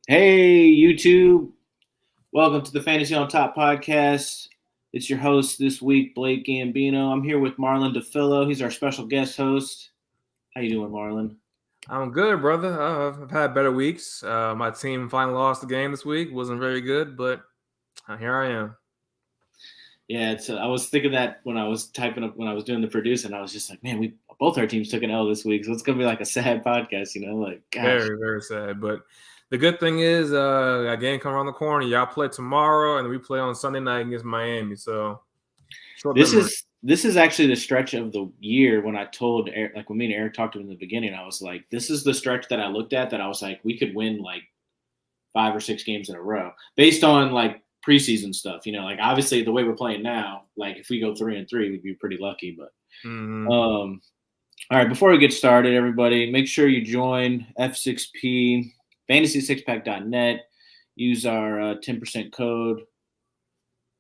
Hey, YouTube. Welcome to the Fantasy on Top podcast. It's your host this week, Blake Gambino. I'm here with Marlon Defillo. He's our special guest host. How you doing, Marlon? I'm good, brother. I've had better weeks. My team finally lost the game this week. Wasn't very good, but here I am. Yeah, I was thinking that when I was typing up, when I was doing the producing, I was just like, man, both our teams took an L this week, so it's gonna be like a sad podcast, Like, gosh. Very, very sad. But the good thing is, a game come around the corner. Y'all play tomorrow, and we play on Sunday night against Miami. So this is actually the stretch of the year when I told Eric, like when me and Eric talked to him in the beginning, I was like, this is the stretch that I looked at that I was like, we could win like 5 or 6 games in a row based on like preseason stuff. Like obviously the way we're playing now, like if we go 3-3, we'd be pretty lucky. But all right, before we get started, everybody, make sure you join F6P fantasy6pack.net. Use our 10% code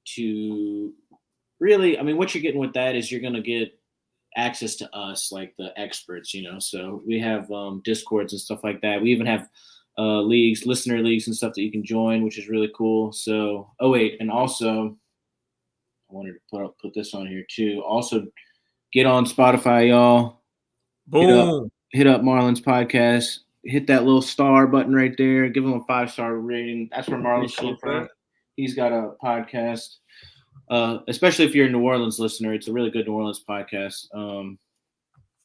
to really, I mean, what you're getting with that is you're going to get access to us, like the experts, So we have Discords and stuff like that. We even have leagues, listener leagues and stuff that you can join, which is really cool. So, and also I wanted to put this on here too. Also, get on Spotify, y'all. boom. Hit up Marlon's podcast. Hit that little star button right there. Give him a 5-star rating. That's where Marlon's coming from. He's got a podcast. Especially if you're a New Orleans listener, it's a really good New Orleans podcast.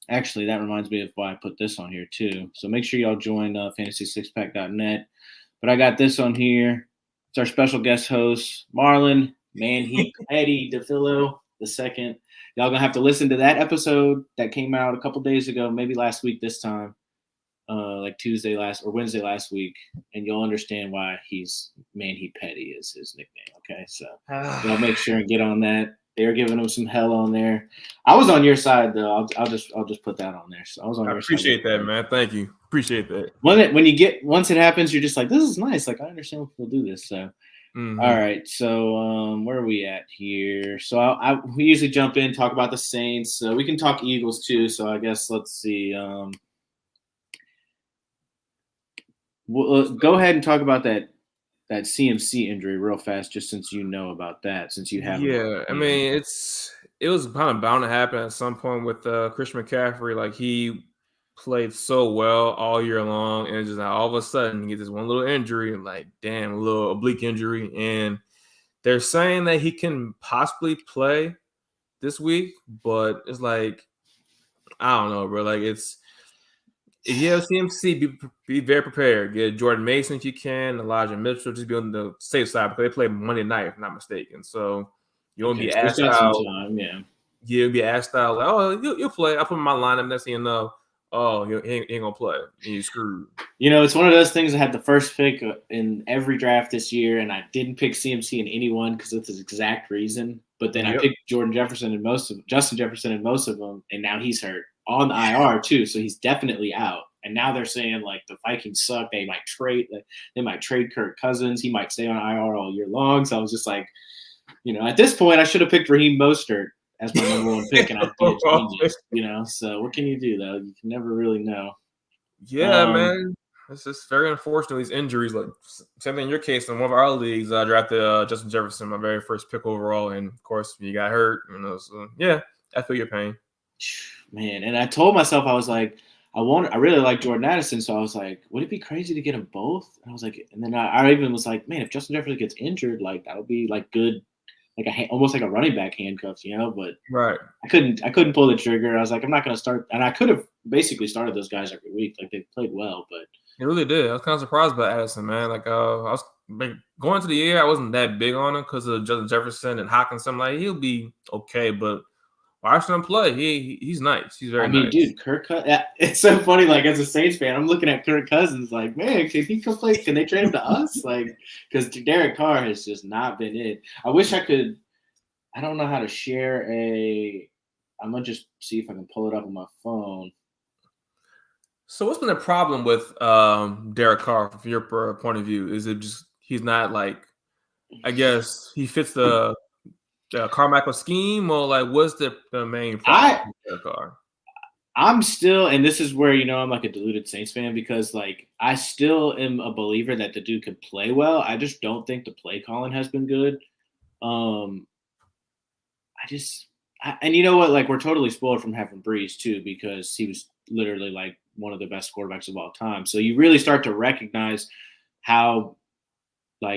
Actually, that reminds me of why I put this on here too. So make sure y'all join fantasy6pack.net. But I got this on here. It's our special guest host, Marlon, man, he Petty Defillo II. Y'all gonna have to listen to that episode that came out a couple days ago, maybe last week this time, like Wednesday last week, and you'll understand why he's Man He Petty is his nickname. Okay, so y'all make sure and get on that. They're giving him some hell on there. I was on your side though. I'll just put that on there. So I was on your side. I appreciate that, man. Thank you. Appreciate that. Once it happens, you're just like, this is nice. Like I understand people do this. So all right. So where are we at here? So we usually jump in, talk about the Saints. So we can talk Eagles too. So I guess let's see. Go ahead and talk about that CMC injury real fast, just since you know about that, since you have. Yeah, I mean, it was kind of bound to happen at some point with Christian McCaffrey. Like he played so well all year long, and just all of a sudden he gets this one little injury, and like damn, a little oblique injury, and they're saying that he can possibly play this week, but it's like I don't know, bro. Like if you have CMC, be very prepared. Get Jordan Mason if you can, Elijah Mitchell, just be on the safe side because they play Monday night, if I'm not mistaken. So you won't be asked out. You'll be asked out like, oh, you'll play. I put in my lineup, next thing you know, oh, he ain't gonna play. You're screwed. It's one of those things. I had the first pick in every draft this year, and I didn't pick CMC in anyone because of this exact reason. But then I picked Justin Jefferson in most of them, and now he's hurt on the IR too, so he's definitely out. And now they're saying like the Vikings suck. They might trade Kirk Cousins. He might stay on IR all year long. So I was just like, at this point, I should have picked Raheem Mostert as my number one pick, and I'd be a genius, So what can you do though? You can never really know. Yeah, man. It's just very unfortunate, these injuries. Like same thing in your case. In one of our leagues, I drafted Justin Jefferson, my very first pick overall, and of course he got hurt. So yeah, I feel your pain, man. And I told myself, I was like, I really like Jordan Addison, so I was like, would it be crazy to get them both? And I was like, and then I even was like, man, if Justin Jefferson gets injured, like that'll be like good, like almost like a running back handcuffs, But right, I couldn't pull the trigger. I was like, I'm not gonna start, and I could have basically started those guys every week. Like they played well, but it really did. I was kind of surprised by Addison, man. Like I was going into the year, I wasn't that big on him because of Justin Jefferson and Hawkins. I'm like, he'll be okay, but watching him play, he's nice. He's very nice. Dude, Kirk Cousins. It's so funny. Like as a Saints fan, I'm looking at Kirk Cousins. Like, man, if he can play, can they trade him to us? Like, because Derek Carr has just not been it. I wish I could. I don't know how to share I'm gonna just see if I can pull it up on my phone. So what's been the problem with Derek Carr from your point of view? Is it just he's not like, I guess he fits the Carmichael scheme, or like what's the main problem with Derek Carr? I'm still, and this is where I'm like a deluded Saints fan because like I still am a believer that the dude could play well. I just don't think the play calling has been good. Um, and you know what? Like we're totally spoiled from having Breeze too because he was literally like one of the best quarterbacks of all time. So you really start to recognize how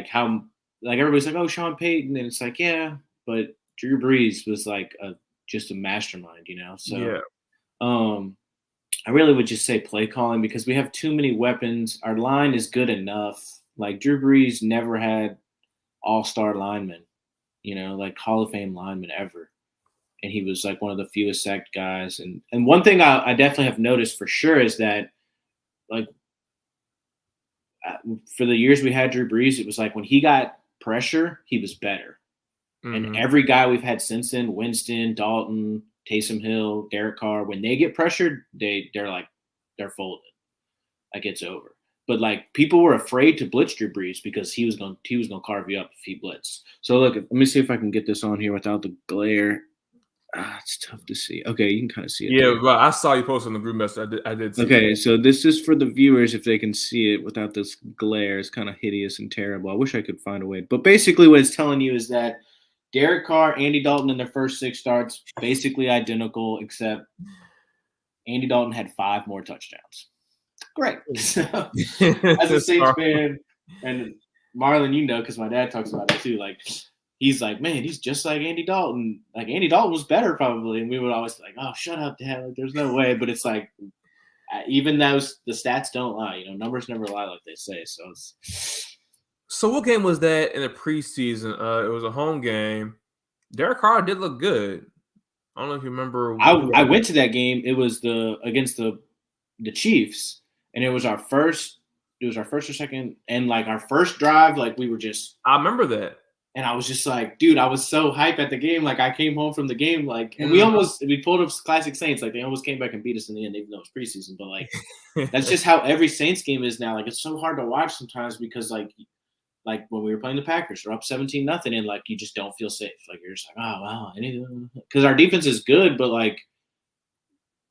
how everybody's like, oh, Sean Payton, and it's like, yeah, but Drew Brees was like just a mastermind, So Yeah. I really would just say play calling because we have too many weapons. Our line is good enough. Like Drew Brees never had all-star linemen, like Hall of Fame linemen ever. And he was like one of the fewest sacked guys. And one thing I definitely have noticed for sure is that like for the years we had Drew Brees, it was like when he got pressure, he was better. Mm-hmm. And every guy we've had since then, Winston, Dalton, Taysom Hill, Derek Carr, when they get pressured, they're folded. Like it's over. But like people were afraid to blitz Drew Brees because he was gonna carve you up if he blitzed. So look, let me see if I can get this on here without the glare. It's tough to see. Okay, you can kind of see it. Yeah, well, I saw you post on the group message. I did see Okay, that. so this is for the viewers if they can see it without this glare. It's kind of hideous and terrible. I wish I could find a way. But basically what it's telling you is that Derek Carr, Andy Dalton in their first 6 starts, basically identical, except Andy Dalton had 5 more touchdowns. Great. So, as a Saints fan, and Marlon, because my dad talks about it too, like he's like, man, he's just like Andy Dalton. Like Andy Dalton was better probably, and we would always be like, oh, shut up, Dad. Like, there's no way. But it's like, even those the stats don't lie. Numbers never lie, like they say. So it's. So what game was that in the preseason? It was a home game. Derek Carr did look good. I don't know if you remember. I went to that game. It was against the Chiefs, and it was our first. It was our first or second, and like our first drive, like we were just. I remember that, and I was just like, dude, I was so hyped at the game. Like I came home from the game, like, and we pulled up classic Saints. Like they almost came back and beat us in the end, even though it was preseason. But like, that's just how every Saints game is now. Like it's so hard to watch sometimes because like when we were playing the Packers, they're up 17-0, and like you just don't feel safe. Like you're just like, oh wow, because our defense is good, but like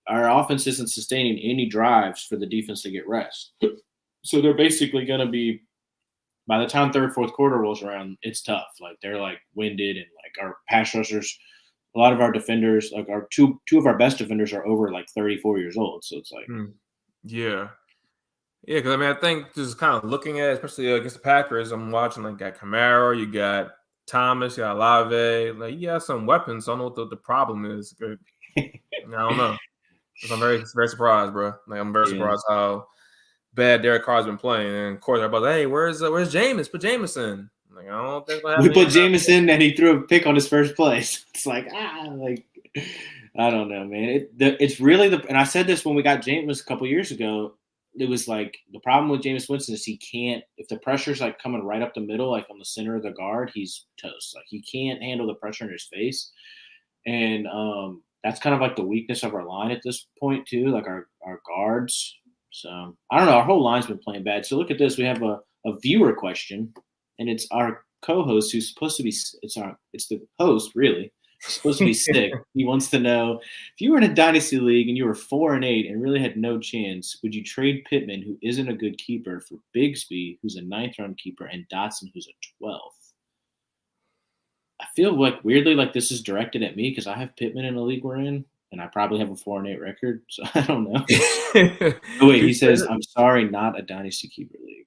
our offense isn't sustaining any drives for the defense to get rest. So they're basically going to be, by the time third, fourth quarter rolls around, it's tough. Like they're like winded, and like our pass rushers, a lot of our defenders, like our two of our best defenders are over like 34 years old. So it's like, yeah. Yeah, because I mean, I think just kind of looking at, especially against the Packers, I'm watching like got Camaro, you got Thomas, you got Olave, like you got some weapons. I don't know what the problem is. I don't know. I'm very surprised, bro. Like I'm very surprised how bad Derek Carr's been playing. And of course, everybody's like, hey, where's Jameis? Put Jameis in. Like I don't think we put Jameis in, and he threw a pick on his first play. So it's like I don't know, man. It's really and I said this when we got Jameis a couple years ago. It was like the problem with Jameis Winston is he can't, if the pressure's like coming right up the middle, like on the center of the guard, he's toast. Like he can't handle the pressure in his face. And that's kind of like the weakness of our line at this point too, like our guards. So I don't know. Our whole line's been playing bad. So look at this. We have a viewer question, and it's our co-host who's supposed to be, it's the host really. He's supposed to be sick. He wants to know, if you were in a dynasty league and you were 4-8 and really had no chance, would you trade Pittman, who isn't a good keeper, for Bigsby, who's a 9th-round keeper, and Dotson, who's a 12th? I feel like weirdly like this is directed at me because I have Pittman in the league we're in, and I probably have a 4-8 record, so I don't know. Oh wait, he says, "I'm sorry, not a dynasty keeper league."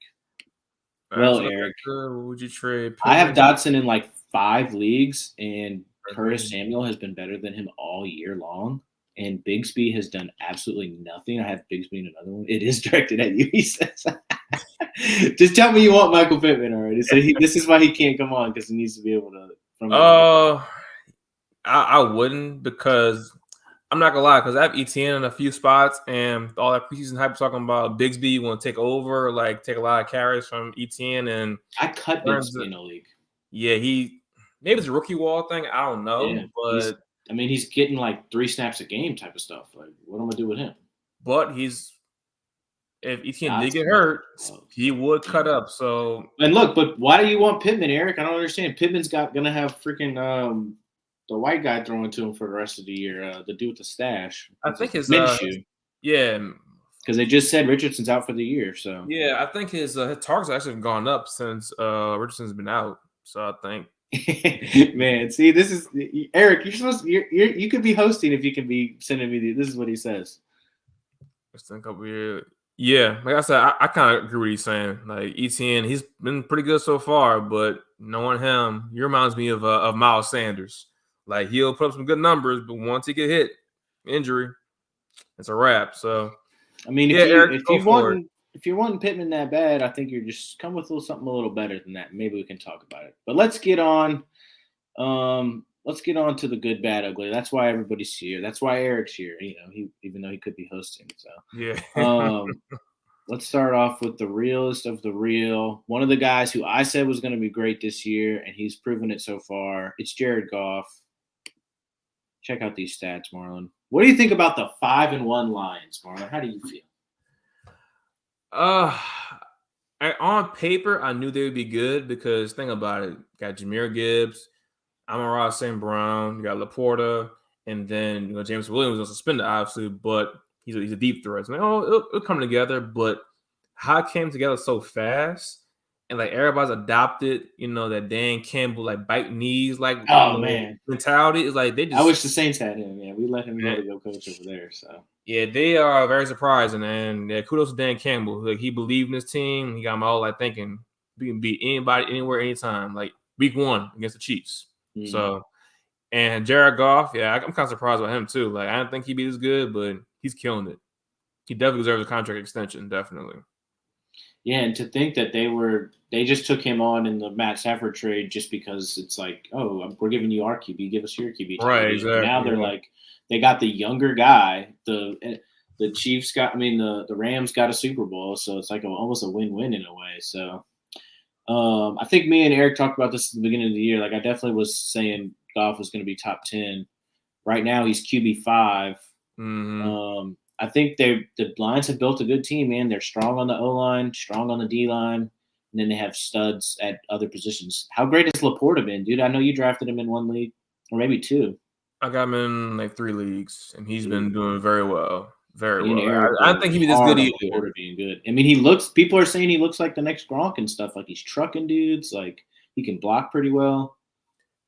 Well, Eric, would you trade Pittman? I have Dotson in like 5 leagues, and Curtis Samuel has been better than him all year long, and Bigsby has done absolutely nothing. I have Bigsby in another one. It is directed at you, he says. Just tell me you want Michael Pittman already. So this is why he can't come on, because he needs to be able to. I wouldn't, because I'm not gonna lie, because I have ETN in a few spots, and all that preseason hype talking about Bigsby want to take over, like take a lot of carries from ETN, and I cut Bigsby in the league. Yeah, maybe it's a rookie wall thing. I don't know, but he's getting like 3 snaps a game type of stuff. Like, what am I gonna do with him? But if ETN did get hurt, he would cut up. So but why do you want Pittman, Eric? I don't understand. Pittman's gonna have freaking white guy throwing to him for the rest of the year? The dude with the stash. I think his Minshew. Yeah, because they just said Richardson's out for the year. So yeah, I think his targets actually have gone up since Richardson's been out. So I think. Man, see, this is Eric. You're supposed to, you could be hosting if you can be sending me. This is what he says. Let's think over here. Yeah, like I said, I kind of agree with what he's saying. Like ETN, he's been pretty good so far, but knowing him, he reminds me of Miles Sanders. Like he'll put up some good numbers, but once he get hit, injury, it's a wrap. So I mean, yeah, if you're wanting Pittman that bad, I think you're just come with something a little better than that. Maybe we can talk about it. But let's get on. Let's get on to the good, bad, ugly. That's why everybody's here. That's why Eric's here. You know, even though he could be hosting. So yeah. Let's start off with the realest of the real. One of the guys who I said was going to be great this year, and he's proven it so far. It's Jared Goff. Check out these stats, Marlon. What do you think about the 5-1 Lions, Marlon? How do you feel? On paper, I knew they would be good because think about it. Got Jahmyr Gibbs, Amon-Ra St. Brown, you got Laporta, and then James Williams was suspended, obviously, but he's a deep threat. So it'll come together, but how it came together so fast, and like everybody's adopted, that Dan Campbell like bite knees man mentality is like they just. I wish the Saints had him. Yeah, we let him go coach over there. So yeah, they are very surprising, and kudos to Dan Campbell. Like he believed in his team. He got them all like thinking we can beat anybody, anywhere, anytime. Like week 1 against the Chiefs. Mm-hmm. So, and Jared Goff, yeah, I'm kind of surprised by him too. Like I didn't think he'd be this good, but he's killing it. He definitely deserves a contract extension, definitely. Yeah, and to think that they just took him on in the Matt Stafford trade just because it's like, oh, we're giving you our QB, give us your QB. Right, exactly. Now they're like, they got the younger guy. The Chiefs the Rams got a Super Bowl, so it's like almost a win-win in a way. So I think me and Eric talked about this at the beginning of the year. Like I definitely was saying Goff was going to be top 10. Right now he's QB 5. Mm-hmm. I think the Lions have built a good team, man. They're strong on the O-line, strong on the D-line, and then they have studs at other positions. How great has Laporta been, dude? I know you drafted him in 1 league, or maybe 2. I got him in like 3 leagues, and he's been doing very well. Very well. Eric, I don't think he'd be this good either. Laporta being good. I mean, people are saying he looks like the next Gronk and stuff. Like he's trucking dudes. Like he can block pretty well.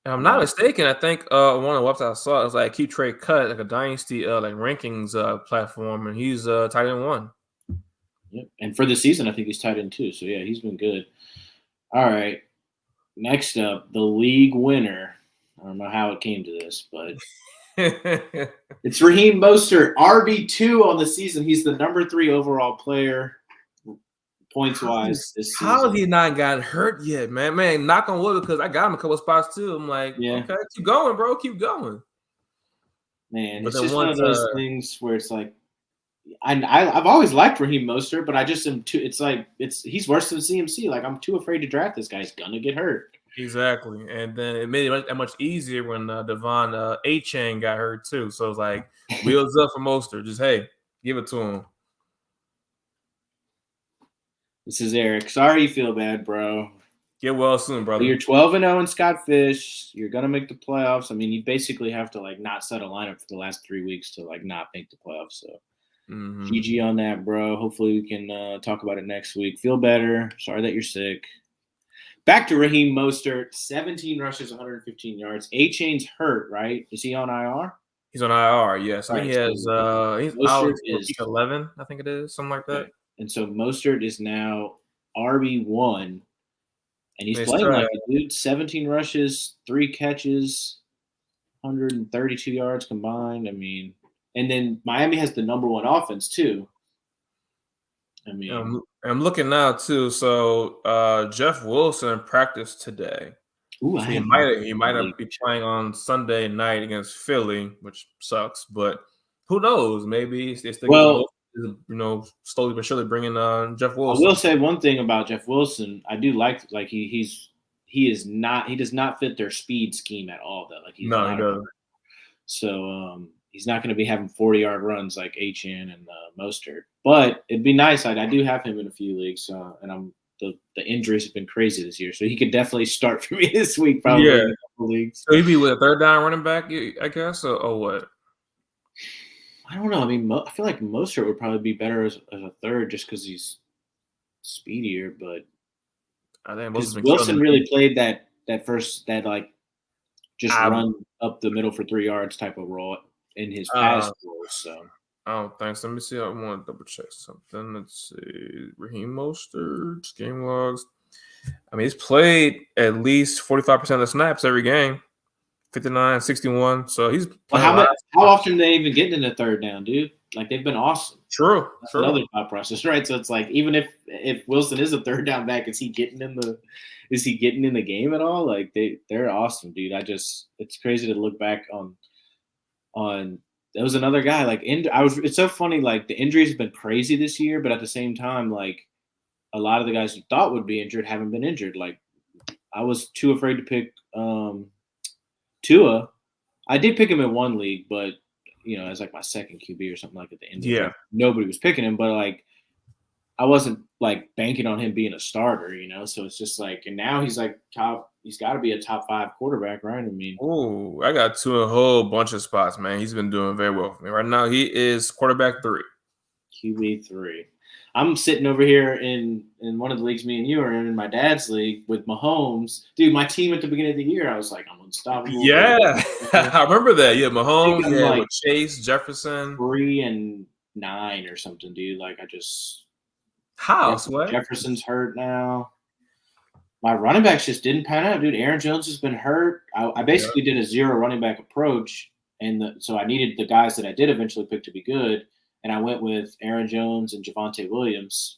If I'm not mistaken, I think one of the websites I saw it was like Keep Trade Cut, like a dynasty like rankings platform, and he's tight end 1. Yep. And for the season, I think he's tight end 2. So yeah, he's been good. All right. Next up, the league winner. I don't know how it came to this, but it's Raheem Mostert, RB2 on the season. He's the number 3 overall player. Points wise, this season. How has he not gotten hurt yet, man? Man, knock on wood, because I got him a couple of spots too. I'm like, okay, keep going, bro, keep going. Man, it's just one of those things where it's like, I've always liked Raheem Mostert, but I just am too. It's like he's worse than CMC. Like I'm too afraid to draft this guy. He's gonna get hurt. Exactly, and then it made it that much easier when DeVonta A-Chain got hurt too. So it's like wheels up for Mostert. Just give it to him. This is Eric. Sorry you feel bad, bro. Get well soon, brother. You're 12-0 in Scott Fish. You're gonna make the playoffs. I mean, you basically have to not set a lineup for the last 3 weeks to not make the playoffs. So GG on that, bro. Hopefully we can talk about it next week. Feel better. Sorry that you're sick. Back to Raheem Mostert. 17 rushes, 115 yards. A-Chain's hurt, right? Is he on IR? He's on IR. Yes, I think he has. He's out is 11. I think it is something like that. Right. And so Mostert is now RB1, and he's playing like a dude. 17 rushes, 3 catches, 132 yards combined. I mean, and then Miami has the number 1 offense too. I mean, I'm looking now too. So Jeff Wilson practiced today. Ooh, so he might have be playing on Sunday night against Philly, which sucks. But who knows? Maybe they're still slowly but surely bringing Jeff Wilson. I will say one thing about Jeff Wilson. I do like he does not fit their speed scheme at all though. He doesn't. So he's not going to be having 40-yard runs like A-Chan and Mostert. But it'd be nice. I do have him in a few leagues, and I'm the injuries have been crazy this year. So he could definitely start for me this week, probably Yeah. in a couple leagues. So he'd be with a third down running back, I guess, or what? I don't know. I mean, I feel like Mostert would probably be better as a third just because he's speedier. But I think because Wilson really played that like just run up the middle for 3 yards type of role in his pass role. So I don't think so. Let me see. I want to double check something. Let's see. Raheem Mostert's game logs. I mean, he's played at least 45% of the snaps every game. 59, 61. So he's playing. Well, how often are they even getting in the third down, dude? Like they've been awesome. True. That's another thought process, right? So it's like even if Wilson is a third down back, is he getting in the game at all? Like they're awesome, dude. It's crazy to look back on. There was another guy like it's so funny. Like the injuries have been crazy this year, but at the same time, like a lot of the guys you thought would be injured haven't been injured. Like I was too afraid to pick Tua. I did pick him in one league, but as like my second QB or something like at the end. Yeah, nobody was picking him, but like I wasn't like banking on him being a starter, So it's just like, and now he's like top. He's got to be a top 5 quarterback, right? I mean, oh, I got to a whole bunch of spots, man. He's been doing very well for me right now. He is quarterback 3, QB 3. I'm sitting over here in one of the leagues me and you are in my dad's league with Mahomes. Dude, my team at the beginning of the year, I was like, I'm unstoppable. Yeah, I remember that. Yeah, Mahomes, like, with Chase, Jefferson. 3 and 9 or something, dude. Like, I just – How? Jefferson's hurt now. My running backs just didn't pan out, dude. Aaron Jones has been hurt. I basically did a 0 running back approach, and so I needed the guys that I did eventually pick to be good. And I went with Aaron Jones and Javonte Williams.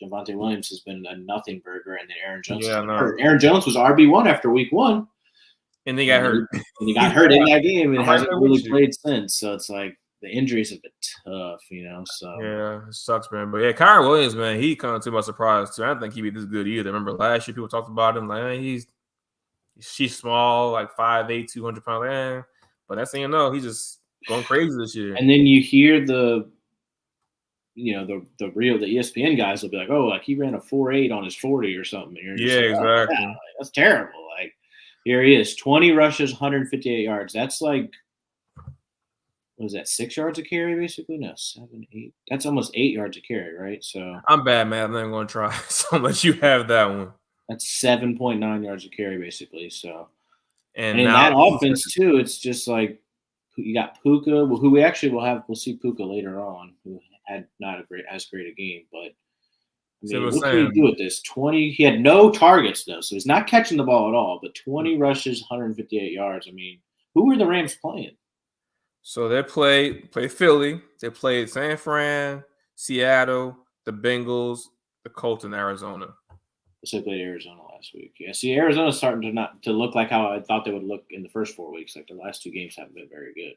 Javonte Williams has been a nothing burger, and then Aaron Jones has been hurt. Aaron Jones was RB1 after week 1. And he got hurt. And he got hurt in that game and hasn't really played since. So it's like the injuries have been tough, So yeah, it sucks, man. But yeah, Kyron Williams, man, he kind of took my surprise too. I don't think he'd be this good either. Remember last year people talked about him like she's small, like 5'8", 200 pounds. But next thing you know, he's just going crazy this year. And then you hear the ESPN guys will be like, oh, like he ran a 4.8 on his 40 or something. And you're just like, exactly. Oh, that's terrible. Like here he is, 20 rushes, 158 yards. That's like, what was that, 6 yards a carry basically? No, 7, 8. That's almost 8 yards a carry, right? So I'm bad, man. I'm not going to try. So I'll let you have that one. That's 7.9 yards a carry basically. So, and in now, that offense too, it's just like you got Puka, who we'll see Puka later on, who had not as great a game, but I mean, what can he do with this? 20. He had no targets though, so he's not catching the ball at all. But 20 rushes, 158 yards. I mean, who were the Rams playing? So they played Philly. They played San Fran, Seattle, the Bengals, the Colts, and Arizona. So they played Arizona last week. Yeah, see, Arizona's starting to look like how I thought they would look in the first 4 weeks. Like the last 2 games haven't been very good.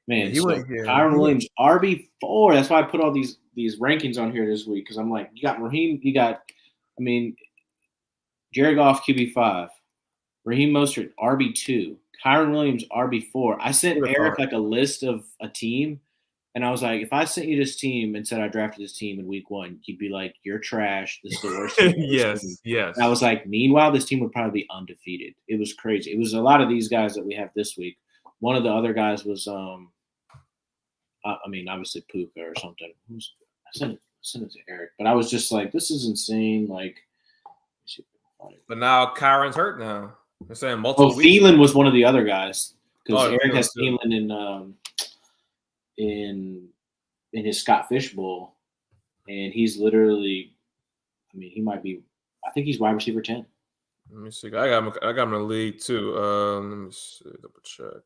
Man, Kyron Williams, RB4. That's why I put all these rankings on here this week because I'm like, you got Raheem, Jared Goff, QB5, Raheem Mostert, RB2, Kyron Williams, RB4. I sent Eric like a list of a team, and I was like, if I sent you this team and said I drafted this team in week 1, you'd be like, you're trash. This is the worst team. Yes. And I was like, meanwhile, this team would probably be undefeated. It was crazy. It was a lot of these guys that we have this week. One of the other guys was obviously Puka or something. I sent it to Eric, but I was just like, this is insane. Like, but now Kyron's hurt now. They're saying multiple weeks. Thielen was one of the other guys because Eric has Thielen in his Scott Fish Bowl, and he's literally, he might be. I think he's wide receiver 10. Let me see. I got him in the league too. Let me see. Double check.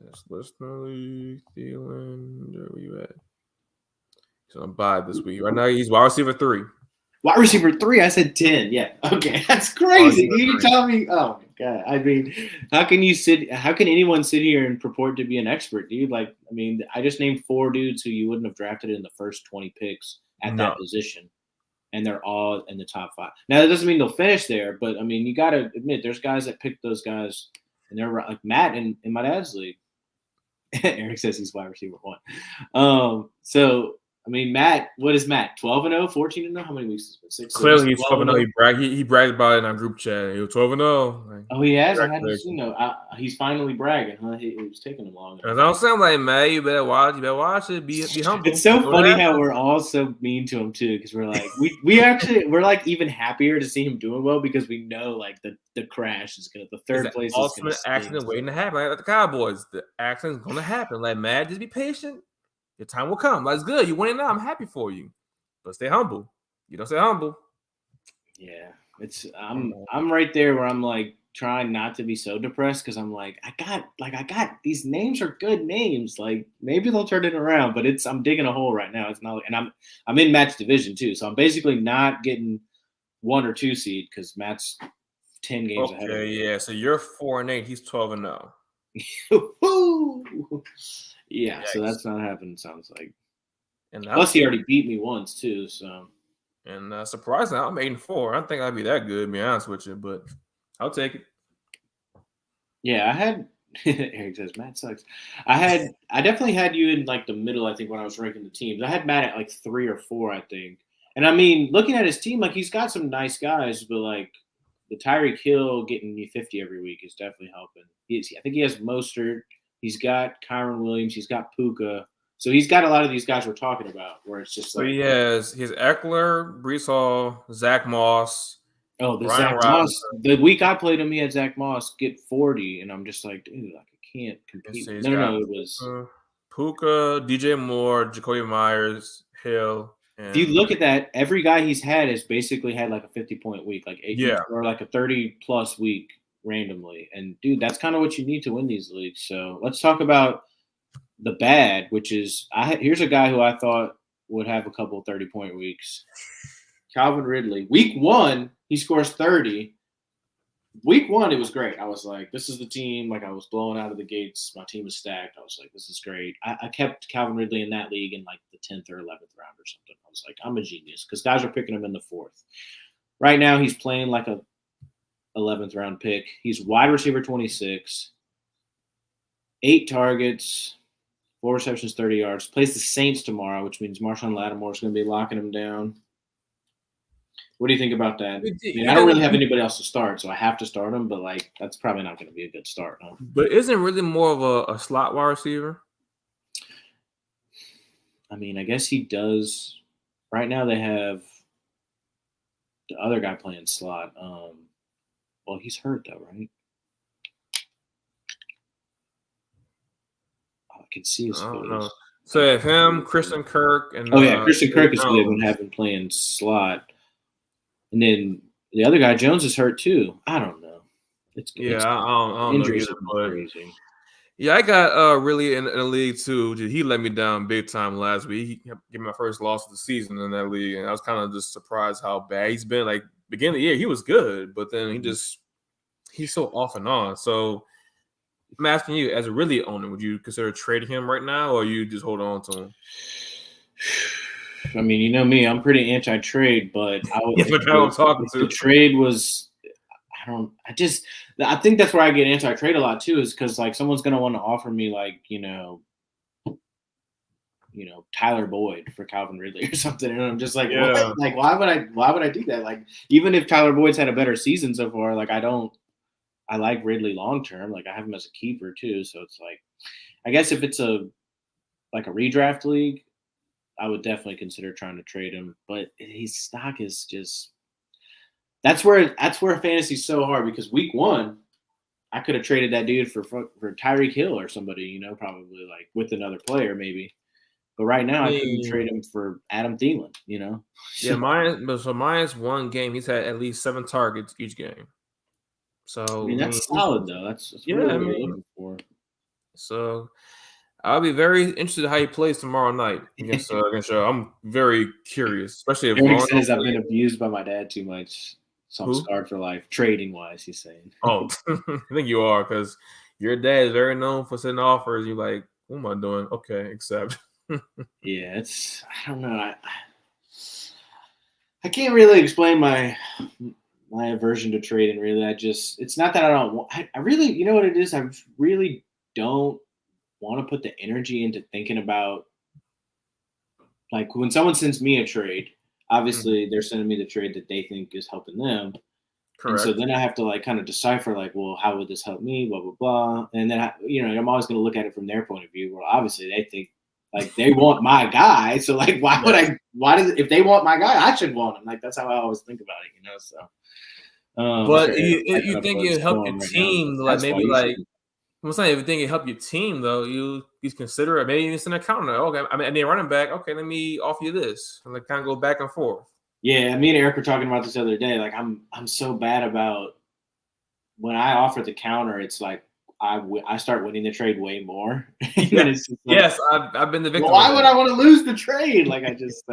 That's listener league. Thielen. Where are you at? He's on a bye this week. Right now, he's wide receiver 3. Wide receiver 3? I said 10. Yeah. Okay. That's crazy. You tell me. Oh my god. I mean, how can anyone sit here and purport to be an expert, dude? Like, I just named 4 dudes who you wouldn't have drafted in the first 20 picks at that position, and they're all in the top 5. Now that doesn't mean they'll finish there, but you got to admit there's guys that pick those guys, and they're like Matt in my dad's league. Eric says he's wide receiver 1. So I mean, Matt, what is Matt? 12-0, 14-0? How many weeks has it been? 6. Clearly, he's 12-0. He bragged about it in our group chat. He was 12-0. Oh, he has. I hadn't seen though. He's finally bragging, huh? It was taking him long. I don't sound like Matt. You better watch. You better watch it. Be humble. It's so funny how we're all so mean to him too, because we're like, we're like even happier to see him doing well because we know like the crash is gonna, the third place ultimate is gonna accident waiting to happen. Like the Cowboys, the accident's gonna happen. Like Matt, just be patient. Your time will come. That's good. You winning now. I'm happy for you, but stay humble. You don't stay humble. Yeah, I'm right there where I'm like trying not to be so depressed because I'm like I got these names are good names. Like maybe they'll turn it around, but I'm digging a hole right now. It's not, and I'm in Matt's division too, so I'm basically not getting 1 or 2 seed because Matt's 10 games ahead of me. Yeah. So you're 4-8. He's 12-0. Yeah, so that's not happening. Sounds like. And plus, he already beat me once too. So. And surprisingly, I'm 8-4. I don't think I'd be that good, to be honest with you, but I'll take it. Yeah, I had. Eric says Matt sucks. I definitely had you in like the middle. I think when I was ranking the teams, I had Matt at like 3 or 4. I think. And I mean, looking at his team, like he's got some nice guys, but like the Tyreek Hill getting me 50 every week is definitely helping. I think he has Mostert. He's got Kyron Williams. He's got Puka. So he's got a lot of these guys we're talking about where it's just like. So he has Eckler, Brees Hall, Zach Moss. Oh, the Zach Moss. The week I played him, he had Zach Moss get 40, and I'm just like, dude, like, I can't compete. No, it was Puka, DJ Moore, Jacoby Myers, Hill. If you look at that, every guy he's had has basically had like a 50-point week, like or like a 30-plus week randomly. And dude, that's kind of what you need to win these leagues. So let's talk about the bad, which is here's a guy who I thought would have a couple 30-point weeks. Calvin Ridley. Week 1, he scores 30. Week 1, it was great. I was like, this is the team. Like, I was blowing out of the gates. My team was stacked. I was like, this is great. I kept Calvin Ridley in that league in like the 10th or 11th round or something. I was like, I'm a genius because guys are picking him in the 4th. Right now, he's playing like a 11th round pick. He's wide receiver 26, 8 targets, 4 receptions, 30 yards. Plays the Saints tomorrow, which means Marshon Lattimore is going to be locking him down. What do you think about that? I don't really have anybody else to start, so I have to start him, but like that's probably not going to be a good start. Huh? But isn't really more of a slot wide receiver? I mean, I guess he does. Right now they have the other guy playing slot. Well, he's hurt though, right? Oh, I can see his face. So if him, Christian Kirk, and Christian Kirk is good when having playing slot. And then the other guy, Jones, is hurt too. I don't know. I don't injuries know either, crazy. Yeah, I got really in the league too. He let me down big time last week. He gave me my first loss of the season in that league, and I was kind of just surprised how bad he's been. Like beginning of the year, he was good, but then he's so off and on. So I'm asking you, as a really owner, would you consider trading him right now, or you just hold on to him? I mean, you know me, I'm pretty anti-trade, but the trade was, I think that's where I get anti-trade a lot too, is because like someone's gonna want to offer me like, Tyler Boyd for Calvin Ridley or something, and I'm just like, what? Like, why would I do that? Like, even if Tyler Boyd's had a better season so far, like I like Ridley long term, like I have him as a keeper too, so it's like, I guess if it's a redraft league, I would definitely consider trying to trade him, but his stock is just that's where fantasy's so hard because week 1, I could have traded that dude for Tyreek Hill or somebody, probably like with another player maybe. But right now I couldn't trade him for Adam Thielen, Yeah, mine's one game. He's had at least 7 targets each game. So I mean that's solid though. That's really what we're looking for. So I'll be very interested in how he plays tomorrow night against I'm very curious, especially if Eric says I've been abused by my dad too much, so I'm scarred for life. Trading wise, he's saying. Oh, I think you are because your dad is very known for sending offers. You're like, what am I doing? Okay, accept. Yeah, I don't know. I can't really explain my aversion to trading. Really, it's not that I don't want. I really, you know what it is. I really don't want to put the energy into thinking about like when someone sends me a trade, obviously they're sending me the trade that they think is helping them. Correct. And so then I have to like kind of decipher like, well, how would this help me? Blah, blah, blah. And then, I'm always going to look at it from their point of view. Well, obviously they think like they want my guy. So like, if they want my guy, I should want him. Like, that's how I always think about it, So. But you think it help your team, right like maybe like I'm saying, if you think it help your team though, you consider it maybe it's in a counter. Okay, I mean, running back. Okay, let me offer you this, and like kind of go back and forth. Yeah, me and Eric were talking about this the other day. Like, I'm so bad about when I offer the counter. It's like I start winning the trade way more. Yes, I've been the victim. Well, why would I want to lose the trade? Like I just,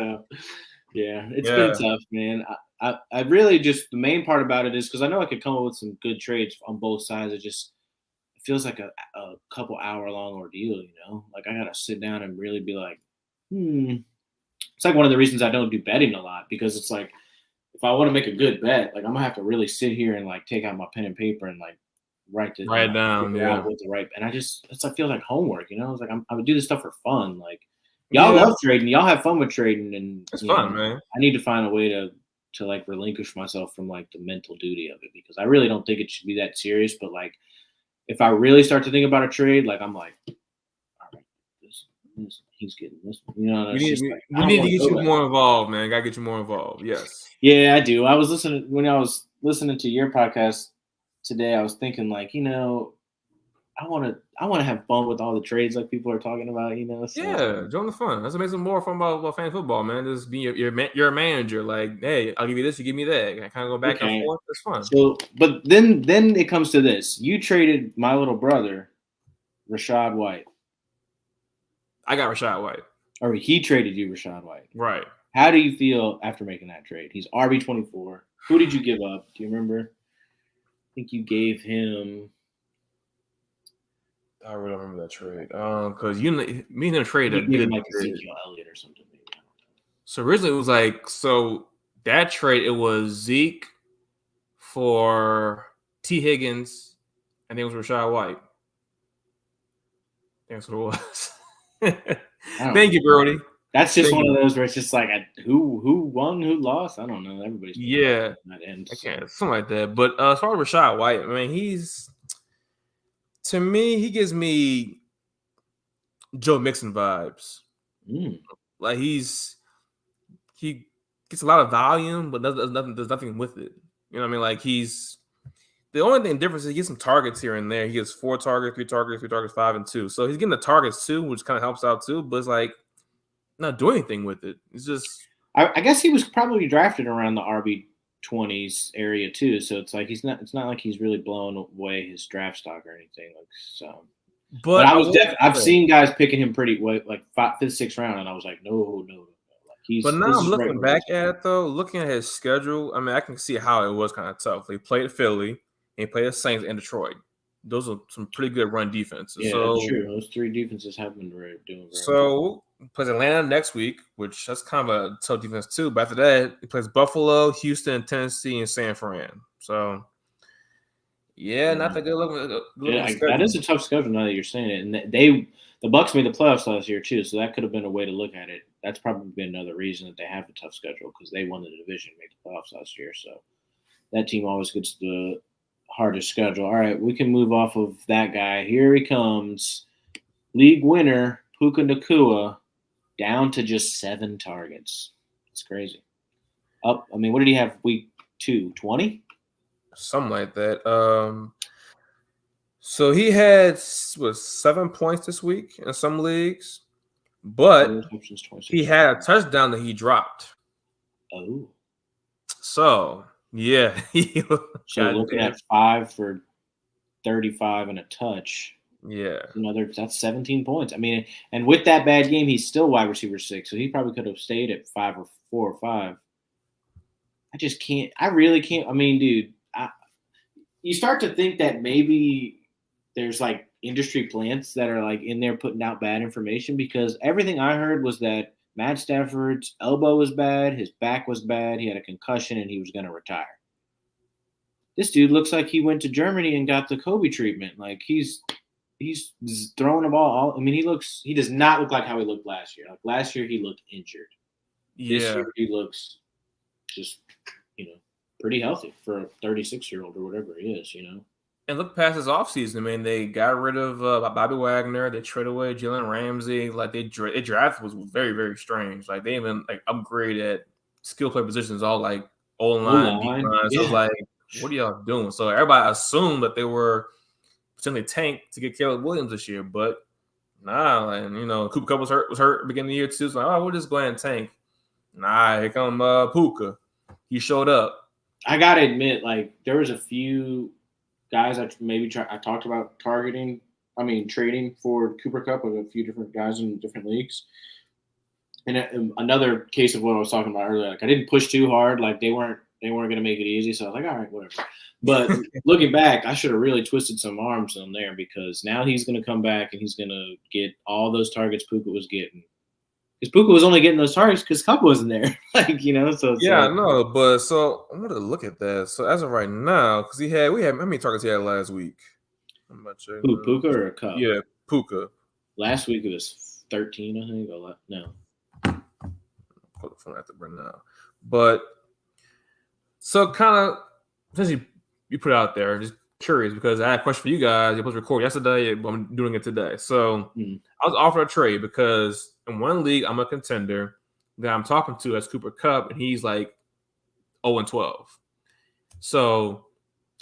it's been tough, man. I really just the main part about it is because I know I could come up with some good trades on both sides. It feels like a couple hour long ordeal, Like I gotta sit down and really be like, It's like one of the reasons I don't do betting a lot because it's like if I want to make a good bet, like I'm gonna have to really sit here and like take out my pen and paper and like write down, what to write. And I feel like homework, It's like I would do this stuff for fun. Like y'all love trading, y'all have fun with trading, and it's fun, man. I need to find a way to like relinquish myself from like the mental duty of it because I really don't think it should be that serious. But like if I really start to think about a trade, like I'm like, all right, he's getting this. We need to get you more involved, man. Gotta get you more involved. Yes. Yeah, I do. When I was listening to your podcast today, I was thinking like, I want to have fun with all the trades like people are talking about, So. Yeah, join the fun. That's what makes it more fun about fan football, man. Just be you're a manager. Like, hey, I'll give you this, you give me that. I kind of go back and forth. It's fun. So, but then it comes to this. You traded my little brother, Rachaad White. I got Rachaad White. Or he traded you Rachaad White. Right. How do you feel after making that trade? He's RB24. Who did you give up? Do you remember? I think you gave him. I really don't remember that trade. Because me and him traded a good like Ezekiel Elliott or something. Maybe. So originally it was like that trade. It was Zeke for T. Higgins, and it was Rachaad White. That's what it was. Thank you, Brody. That's just one of those where it's just like who won, who lost. I don't know. Everybody's that end. Something like that. But as far as Rachaad White, I mean, to me, he gives me Joe Mixon vibes. Like he gets a lot of volume, but there's nothing with it. You know what I mean? Like the only thing difference is he gets some targets here and there. He gets 4 targets, 3 targets, 3 targets, 5 and 2. So he's getting the targets too, which kind of helps out too. But it's like not doing anything with it. It's just. I guess he was probably drafted around the RB20s area too. So it's like it's not like he's really blowing away his draft stock or anything. Like so. But I've seen guys picking him pretty like 5th, 6th round, and I was like, no. But now I'm looking back at it though, looking at his schedule. I mean, I can see how it was kind of tough. He played Philly, and he played the Saints and Detroit. Those are some pretty good run defenses. Yeah, that's true. Those 3 defenses have been doing very well. Plays Atlanta next week, which that's kind of a tough defense too. But after that, he plays Buffalo, Houston, Tennessee, and San Fran. So, not that good looking. That is a tough schedule now that you're saying it. And the Bucs made the playoffs last year too, so that could have been a way to look at it. That's probably been another reason that they have a tough schedule because they won the division, made the playoffs last year. So that team always gets the hardest schedule. All right, we can move off of that guy. Here he comes, league winner Puka Nacua, down to just 7 targets. It's crazy. What did he have week 2? 20? Something like that. So he had 7 points this week in some leagues, but he had a touchdown that he dropped. Oh. So, yeah. So looking at 5 for 35 and a touch. Yeah. That's 17 points. I mean, and with that bad game, he's still wide receiver 6, so he probably could have stayed at 5 or 4 or 5. I just can't. I really can't. I mean, dude, you start to think that maybe there's like industry plants that are like in there putting out bad information because everything I heard was that Matt Stafford's elbow was bad, his back was bad, he had a concussion, and he was going to retire. This dude looks like he went to Germany and got the Kobe treatment. Like he's he's throwing the ball. I mean, he does not look like how he looked last year. Like last year, he looked injured. This year, he looks just, pretty healthy for a 36-year-old or whatever he is, And look past his offseason. I mean, they got rid of Bobby Wagner. They traded away Jalen Ramsey. Like they draft was very, very strange. Like they even upgraded skill player positions, all like O-line, D-line. So it's like, what are y'all doing? So everybody assumed that they were potentially tanked to get Caleb Williams this year, but nah. And Cooper Kupp was hurt at the beginning of the year too. So we'll just go ahead and tank. Nah, here come Puka. He showed up. I gotta admit, like there was a few guys I talked about trading for Cooper Kupp with a few different guys in different leagues. And another case of what I was talking about earlier, like I didn't push too hard, like they weren't going to make it easy, so I was like, all right, whatever. But looking back, I should have really twisted some arms on there because now he's going to come back and he's going to get all those targets Puka was getting. Because Puka was only getting those targets because Kupp wasn't there, So I know, but so I wanted to look at that. So as of right now, because we had how many targets he had last week? I'm not sure. Puka or Kupp? Yeah, Puka. Last week it was 13, I think. No. Put the phone at the right now, but so kind of since you put it out there, just curious because I had a question for you guys. You're supposed to record yesterday, but I'm doing it today. So I was offered a trade because in one league I'm a contender that I'm talking to as Cooper Kupp, and he's like 0-12. So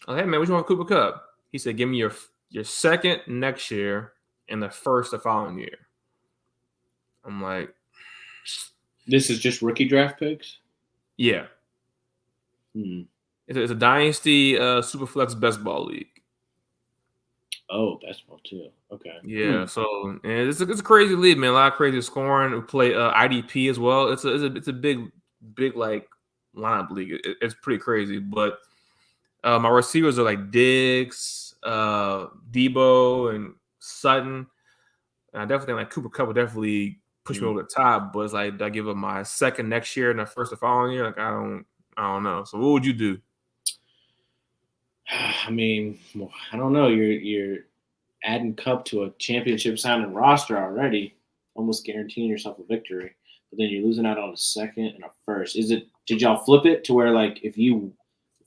I was like, hey man, what you want with Cooper Kupp? He said, give me your second next year and the first the following year. I'm like, this is just rookie draft picks? Yeah. It's a dynasty Superflex best ball league. Oh, best ball too. Okay. Yeah. So it's a crazy league, man. A lot of crazy scoring. We play IDP as well. It's a big like lineup league. It's pretty crazy. But my receivers are like Diggs, Debo, and Sutton. And I definitely think like Cooper Kupp would definitely push me over the top. But it's like, I give him my second next year and the first the following year. Like I don't know. So what would you do? I mean, I don't know. You're adding Kupp to a championship sounding roster already, almost guaranteeing yourself a victory. But then you're losing out on a second and a first. Did y'all flip it to where like if you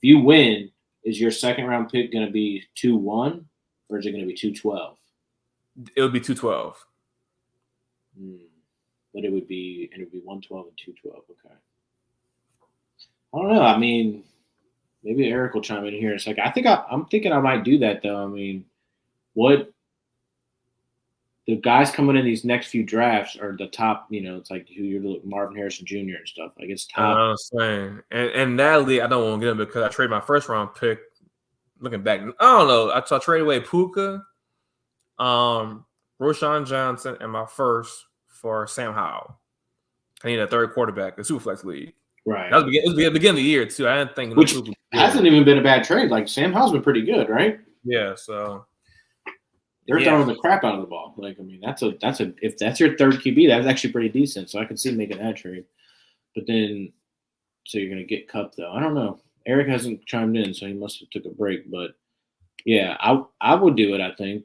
win, is your second round pick going to be 2-1 or is it going to be 2-12? It would be 2-12. But it would be 1-12 and 2-12. Okay. I don't know. I mean, maybe Eric will chime in here in a second. I'm thinking I might do that though. I mean, what the guys coming in these next few drafts are the top. It's like who you're looking, Marvin Harrison Jr. and stuff. Like it's top. I'm saying, and that league I don't want to get him because I traded my first round pick. Looking back, I don't know. I traded away Puka, Roshan Johnson, and my first for Sam Howell. I need a third quarterback, the Superflex league. Right. It was the beginning of the year too. I didn't think which hasn't even been a bad trade. Like Sam Howell's been pretty good, right? Yeah. So they're throwing the crap out of the ball. Like I mean, that's if that's your third QB, that's actually pretty decent. So I can see making that trade. But then, so you're gonna get Kupp though. I don't know. Eric hasn't chimed in, so he must have took a break. But yeah, I would do it. I think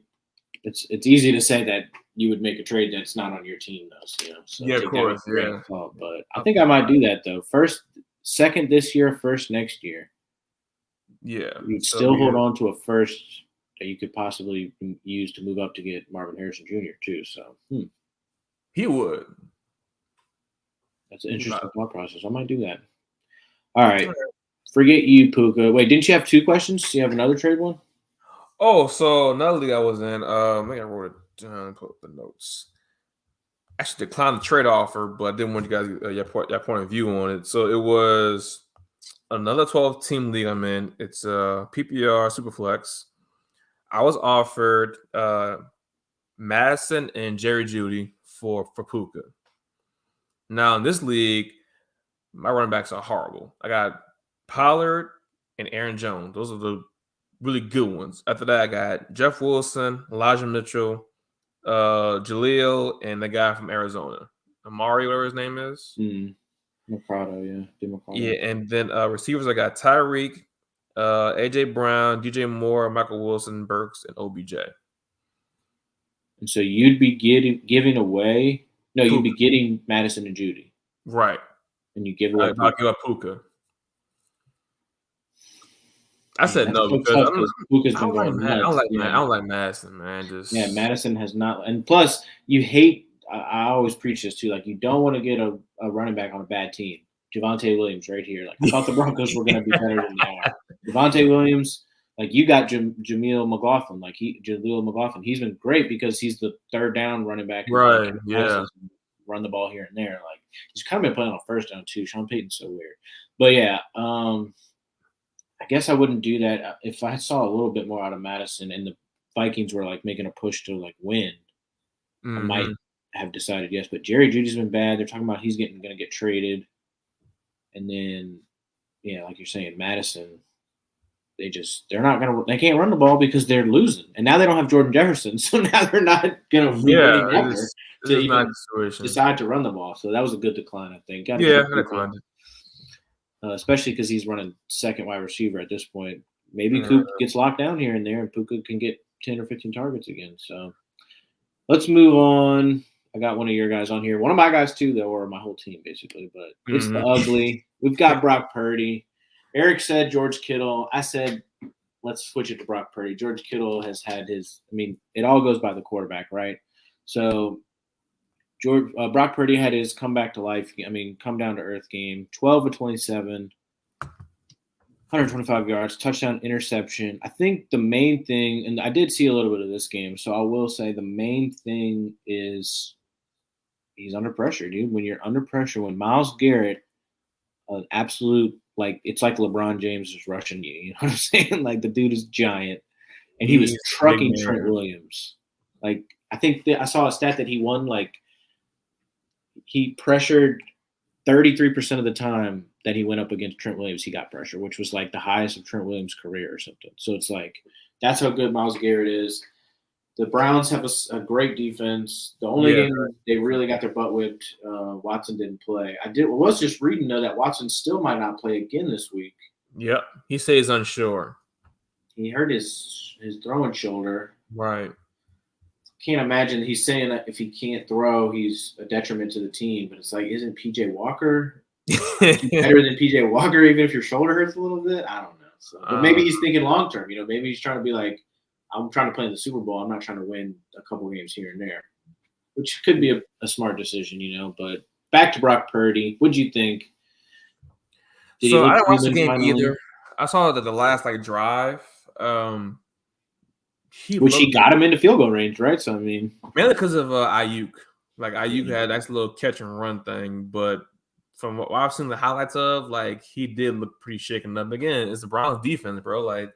it's easy to say that you would make a trade that's not on your team though. So yeah, of course, yeah. But I think I might do that though. Second this year, first next year. Yeah, you'd still hold on to a first that you could possibly use to move up to get Marvin Harrison Jr. too. So he would. That's an interesting thought process. I might do that. All right. Forget you, Puka. Wait, didn't you have two questions? Do you have another trade one? Oh, so another league I was in. Maybe I wrote it down. Put up the notes. Actually declined the trade offer, but I didn't want you guys your point of view on it. So it was another 12-team league I'm in. It's PPR Superflex. I was offered Madison and Jerry Jeudy for Puka. Now in this league, my running backs are horrible. I got Pollard and Aaron Jones. Those are the really good ones. After that, I got Jeff Wilson, Elijah Mitchell, Jaleel, and the guy from Arizona, Amari, whatever his name is. Mercado, yeah. Yeah, and then receivers, I got Tyreek, AJ Brown, DJ Moore, Michael Wilson, Burks, and OBJ. And so you'd be giving away. No, you'd be Puka. getting Madison and Judy. Right. And you give away I'll give up Puka. I Man, said that's no so because tough because Puka's been going nuts. I don't like Madison, man. Yeah, Madison has not. And plus, you hate – I always preach this too. Like, you don't want to get a running back on a bad team. Javonte Williams right here. Like, I thought the Broncos were going to be better than they are. Javonte Williams, like, you got Jaleel McLaughlin. He's been great because he's the third down running back. Right, yeah. Run the ball here and there. Like, he's kind of been playing on first down too. Sean Payton's so weird. But, yeah, I guess I wouldn't do that if I saw a little bit more out of Madison and the Vikings were like making a push to like win. I might have decided yes, but Jerry Judy's been bad. They're talking about he's going to get traded, and then like you're saying, Madison, they can't run the ball because they're losing, and now they don't have Jordan Jefferson, so now they're not going to be winning ever to even decide to run the ball. So that was a good decline, I think. I declined it. Especially because he's running second wide receiver at this point. Maybe Coop gets locked down here and there, and Puka can get 10 or 15 targets again. So let's move on. I got one of your guys on here. One of my guys too, though, or my whole team basically. But it's the ugly. We've got Brock Purdy. Eric said George Kittle. I said let's switch it to Brock Purdy. George Kittle has had his – I mean, it all goes by the quarterback, right? So Brock Purdy had his come back to life. I mean, come down to earth game. 12 of 27, 125 yards, touchdown, interception. I think the main thing, and I did see a little bit of this game, so I will say the main thing is he's under pressure, dude. When you're under pressure, when Myles Garrett, an absolute like it's like LeBron James is rushing you. You know what I'm saying? Like the dude is giant, and he was trucking Trent Williams. Like I think I saw a stat that he won like. He pressured 33% of the time that he went up against Trent Williams, he got pressure, which was like the highest of Trent Williams' career or something. So it's like that's how good Myles Garrett is. The Browns have a great defense. The only game they really got their butt whipped, Watson didn't play. I was just reading, though, that Watson still might not play again this week. Yep. He says unsure. He hurt his throwing shoulder. Right. Can't imagine he's saying that if he can't throw, he's a detriment to the team. But it's like, isn't P.J. Walker better than P.J. Walker, even if your shoulder hurts a little bit? I don't know. So, but maybe he's thinking long term. Maybe he's trying to be like, I'm trying to play in the Super Bowl. I'm not trying to win a couple games here and there, which could be a smart decision, But back to Brock Purdy. What'd you think? I didn't watch the game either. I saw that the last drive. He got him into field goal range, right? So, I mean. Mainly because of Ayuk. Like, Ayuk had that little catch and run thing. But from what I've seen the highlights of, he did look pretty shaken up. Again, it's the Browns defense, bro. Like,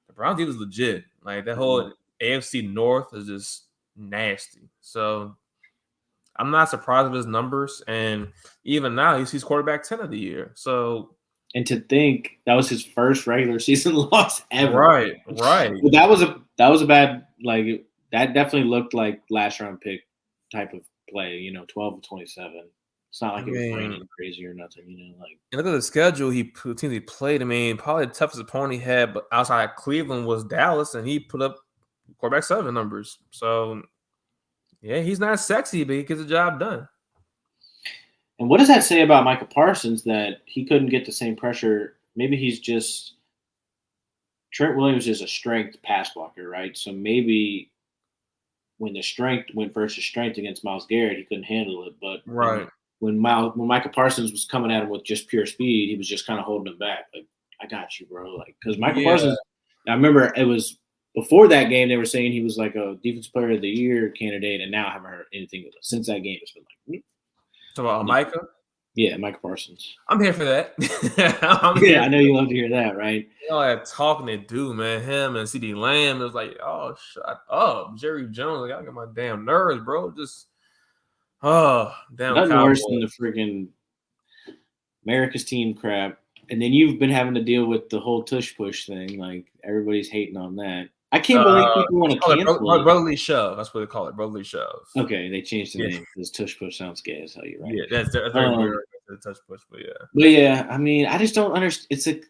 the Browns defense is legit. Like, that whole AFC North is just nasty. So, I'm not surprised with his numbers. And even now, he's quarterback 10 of the year. So. And to think that was his first regular season loss ever. Right. But that was a bad that definitely looked like last round pick type of play. 12 to 27. It's not like it was raining crazy or nothing. And look at the schedule. The teams he played. I mean, probably the toughest opponent he had, but outside Cleveland was Dallas, and he put up quarterback 7 numbers. So yeah, he's not sexy, but he gets the job done. And what does that say about Micah Parsons that he couldn't get the same pressure? Maybe he's just Trent Williams is a strength pass blocker, right? So maybe when the strength went versus strength against Myles Garrett, he couldn't handle it. But when Micah Parsons was coming at him with just pure speed, he was just kind of holding him back. Like, I got you, bro. Like, because Micah Parsons, I remember it was before that game they were saying he was like a defensive player of the year candidate, and now I haven't heard anything since that game. It's been like. Talk about Micah? Yeah, Micah Parsons. I'm here for that. I know you love to hear that, right? That talking to do, man. Him and CD Lamb. It was like, oh, shut up. Jerry Jones. Like, I got my damn nerves, bro. Just, damn. Nothing worse than the freaking America's team crap. And then you've been having to deal with the whole tush push thing. Like, everybody's hating on that. I can't believe people want to cancel it. Brotherly shove. That's what they call it. Brotherly shove. Okay, they changed the name because tush push sounds gay as hell. You're right. Yeah, that's very weird. The tush push, but yeah. But yeah, I mean, I just don't understand.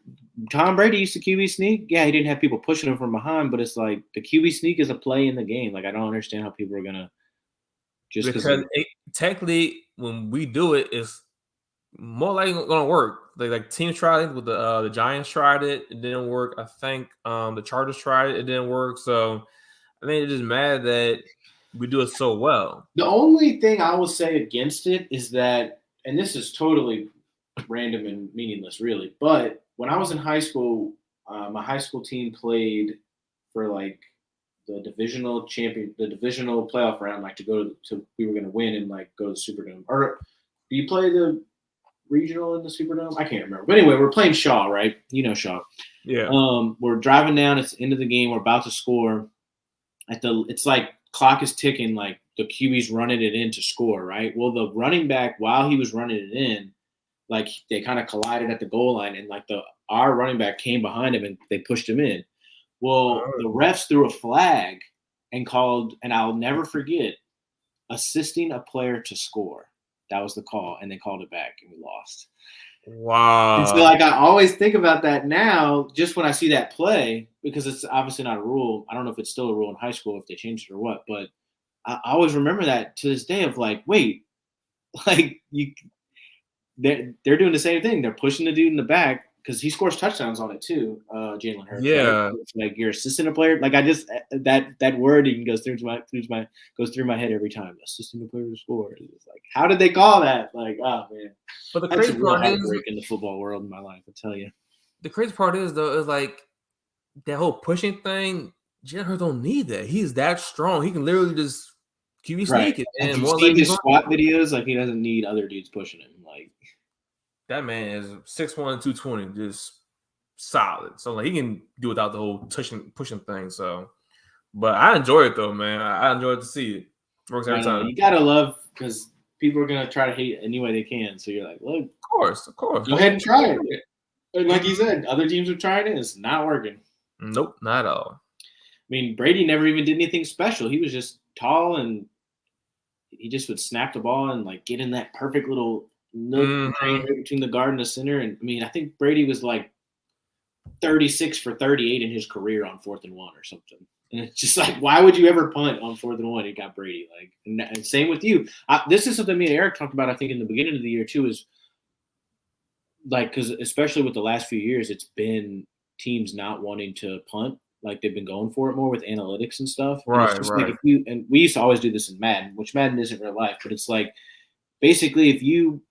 Tom Brady used to QB sneak. Yeah, he didn't have people pushing him from behind, but it's like the QB sneak is a play in the game. Like I don't understand how people are gonna just because technically when we do it, it's more likely gonna work. Like teams tried it with the Giants tried it, it didn't work. I think the Chargers tried it, it didn't work. So I think it's just mad that we do it so well. The only thing I will say against it is that, and this is totally random and meaningless, really, but when I was in high school, my high school team played for like the divisional playoff round, like to go to we were going to win and like go to the Superdome. Or do you play the regional in the Superdome? I can't remember. But anyway, we're playing Shaw, right? You know Shaw. Yeah. We're driving down. It's the end of the game. We're about to score. It's like clock is ticking. Like the QB's running it in to score, right? Well, the running back, while he was running it in, like they kind of collided at the goal line, and like our running back came behind him and they pushed him in. Well, the refs threw a flag and called, and I'll never forget, assisting a player to score. That was the call, and they called it back, and we lost. Wow. And so, like, I always think about that now, just when I see that play, because it's obviously not a rule. I don't know if it's still a rule in high school, if they changed it or what, but I always remember that to this day of like, wait, like they're doing the same thing. They're pushing the dude in the back because he scores touchdowns on it too. Jalen Hurts. Yeah. Right? It's like you're assisting a player. Like I just that wording goes through my head every time. Assisting a player to score. It's like, how did they call that? Like, oh man. But the That's crazy a real part is heartbreak in the football world in my life, I tell you. The crazy part is though, is like that whole pushing thing. Jalen Hurts don't need that. He's that strong. He can literally just QB sneak it. And And you've more seen like his squat videos, like he doesn't need other dudes pushing him. Like that man is 6'1", 220, just solid. So like he can do without the whole pushing thing. So, but I enjoy it though, man. I enjoy it to see it. Works every time. You gotta love because people are gonna try to hate any way they can. So you're like, look, of course. Go ahead and try it. And like you said, other teams have tried it. It's not working. Nope, not at all. I mean, Brady never even did anything special. He was just tall and he just would snap the ball and like get in that perfect little nook between the guard and the center. And I mean, I think Brady was like 36 for 38 in his career on 4th and 1 or something. And it's just like, why would you ever punt on 4th and 1? It got Brady. Like, and same with you. This is something me and Eric talked about, I think, in the beginning of the year too, is like, because especially with the last few years, it's been teams not wanting to punt. Like they've been going for it more with analytics and stuff. Right, and right. Like and we used to always do this in Madden, which Madden isn't real life, but it's like basically if you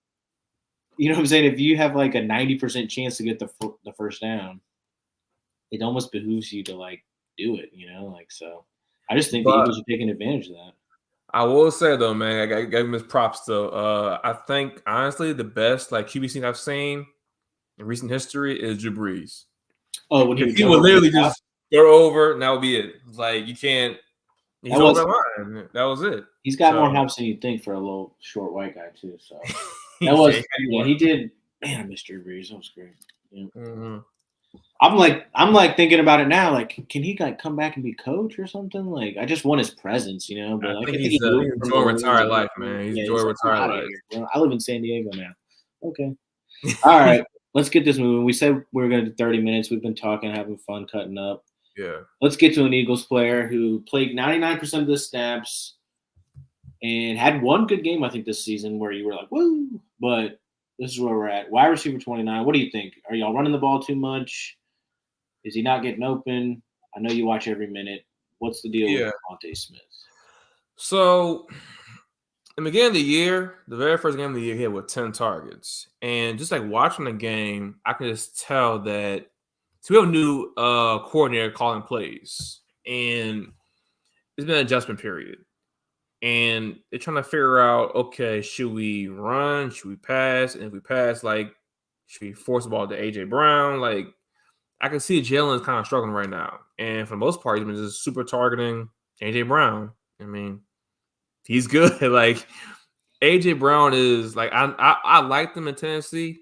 know what I'm saying, if you have like a 90% chance to get the first down, it almost behooves you to like do it, you know, like so. I just think the Eagles are taking advantage of that. I will say though, man, I got give him his props though. I think honestly the best like QB sneak I've seen in recent history is Drew Brees. Oh, when he would literally just throw over, and that would be it. Like you can't. He's over that line. That was it. He's got more hops than you'd think for a little short white guy too. So that was he did. Man, I missed Drew Brees. That was great. Yeah. Mm-hmm. I'm like thinking about it now. Like, can he like come back and be coach or something? Like, I just want his presence, you know. But I think he's enjoying retired life, man. He's enjoying retired life. Here. I live in San Diego now. Okay. All right. Let's get this moving. We said we were going to do 30 minutes. We've been talking, having fun, cutting up. Yeah. Let's get to an Eagles player who played 99% of the snaps and had one good game, I think, this season where you were like, woo. But this is where we're at. Wide receiver 29. What do you think? Are y'all running the ball too much? Is he not getting open? I know you watch every minute. What's the deal with DeVonta Smith? So, in the beginning of the year, the very first game of the year, he had 10 targets. And just like watching the game, I can just tell that we have a new coordinator calling plays. And it's been an adjustment period. And they're trying to figure out, okay, should we run? Should we pass? And if we pass, like, should we force the ball to A.J. Brown? Like, I can see Jalen is kind of struggling right now. And for the most part, he's been just super targeting A.J. Brown. I mean, he's good. Like, A.J. Brown is, like, I liked him in Tennessee.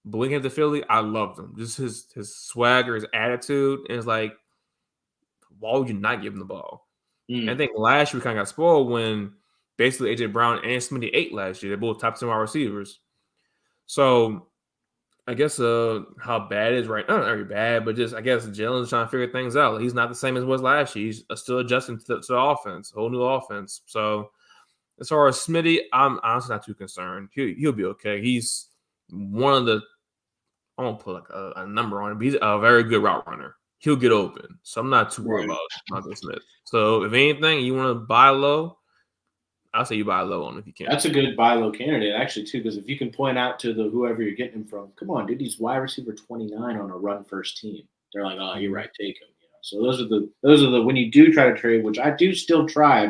But when he came to Philly, I loved him. Just his swagger, his attitude. And it's like, why would you not give him the ball? And I think last year we kind of got spoiled when basically A.J. Brown and Smitty ate last year. They're both top 10 wide receivers. So I guess how bad it is right now, not very bad, but just I guess Jalen's trying to figure things out. Like, he's not the same as was last year. He's still adjusting to the offense, whole new offense. So as far as Smitty, I'm honestly not too concerned. He'll be okay. He's one of the I won't put like a number on it, but he's a very good route runner. He'll get open. So I'm not too worried about Michael Smith. So if anything, you want to buy low, I'll say you buy low on him if you can. That's a good buy low candidate, actually, too, because if you can point out to whoever you're getting him from, come on, dude, he's wide receiver 29 on a run first team. They're like, oh, you're right, take him. You know? So those are the when you do try to trade, which I do still try.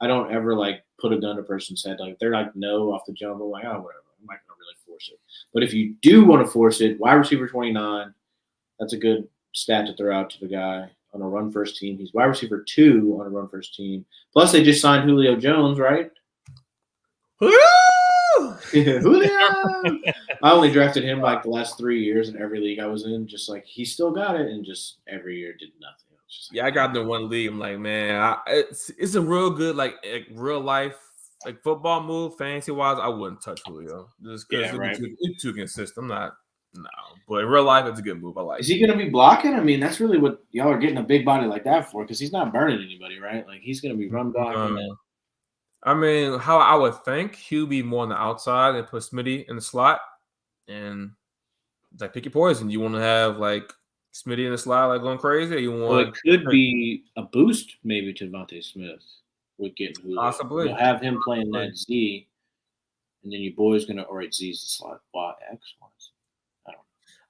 I don't ever like put a gun to a person's head. Like they're like no off the jump. I'm like, oh, whatever. I'm not gonna really force it. But if you do want to force it, wide receiver 29, that's a good stat to throw out to the guy on a run first team. He's wide receiver 2 on a run first team. Plus, they just signed Julio Jones, right? Julio! I only drafted him like the last 3 years in every league I was in. Just like he still got it, and just every year did nothing. I got in one league. I'm like, man, it's a real good like real life like football move. Fantasy wise, I wouldn't touch Julio just because it's too consistent. I'm not. No, but in real life, it's a good move. I like. Is he going to be blocking? I mean, that's really what y'all are getting a big body like that for, because he's not burning anybody, right? Like he's going to be run blocking. I mean, how I would think he'll be more on the outside and put Smitty in the slot, and like pick your poison. You want to have like Smitty in the slot, like going crazy, or you want? Well, it could be a boost maybe to DeVonta Smith with getting Julio. Possibly. You'll have him playing that Z, and then your boy's going to orate Z's the slot. Why X ones?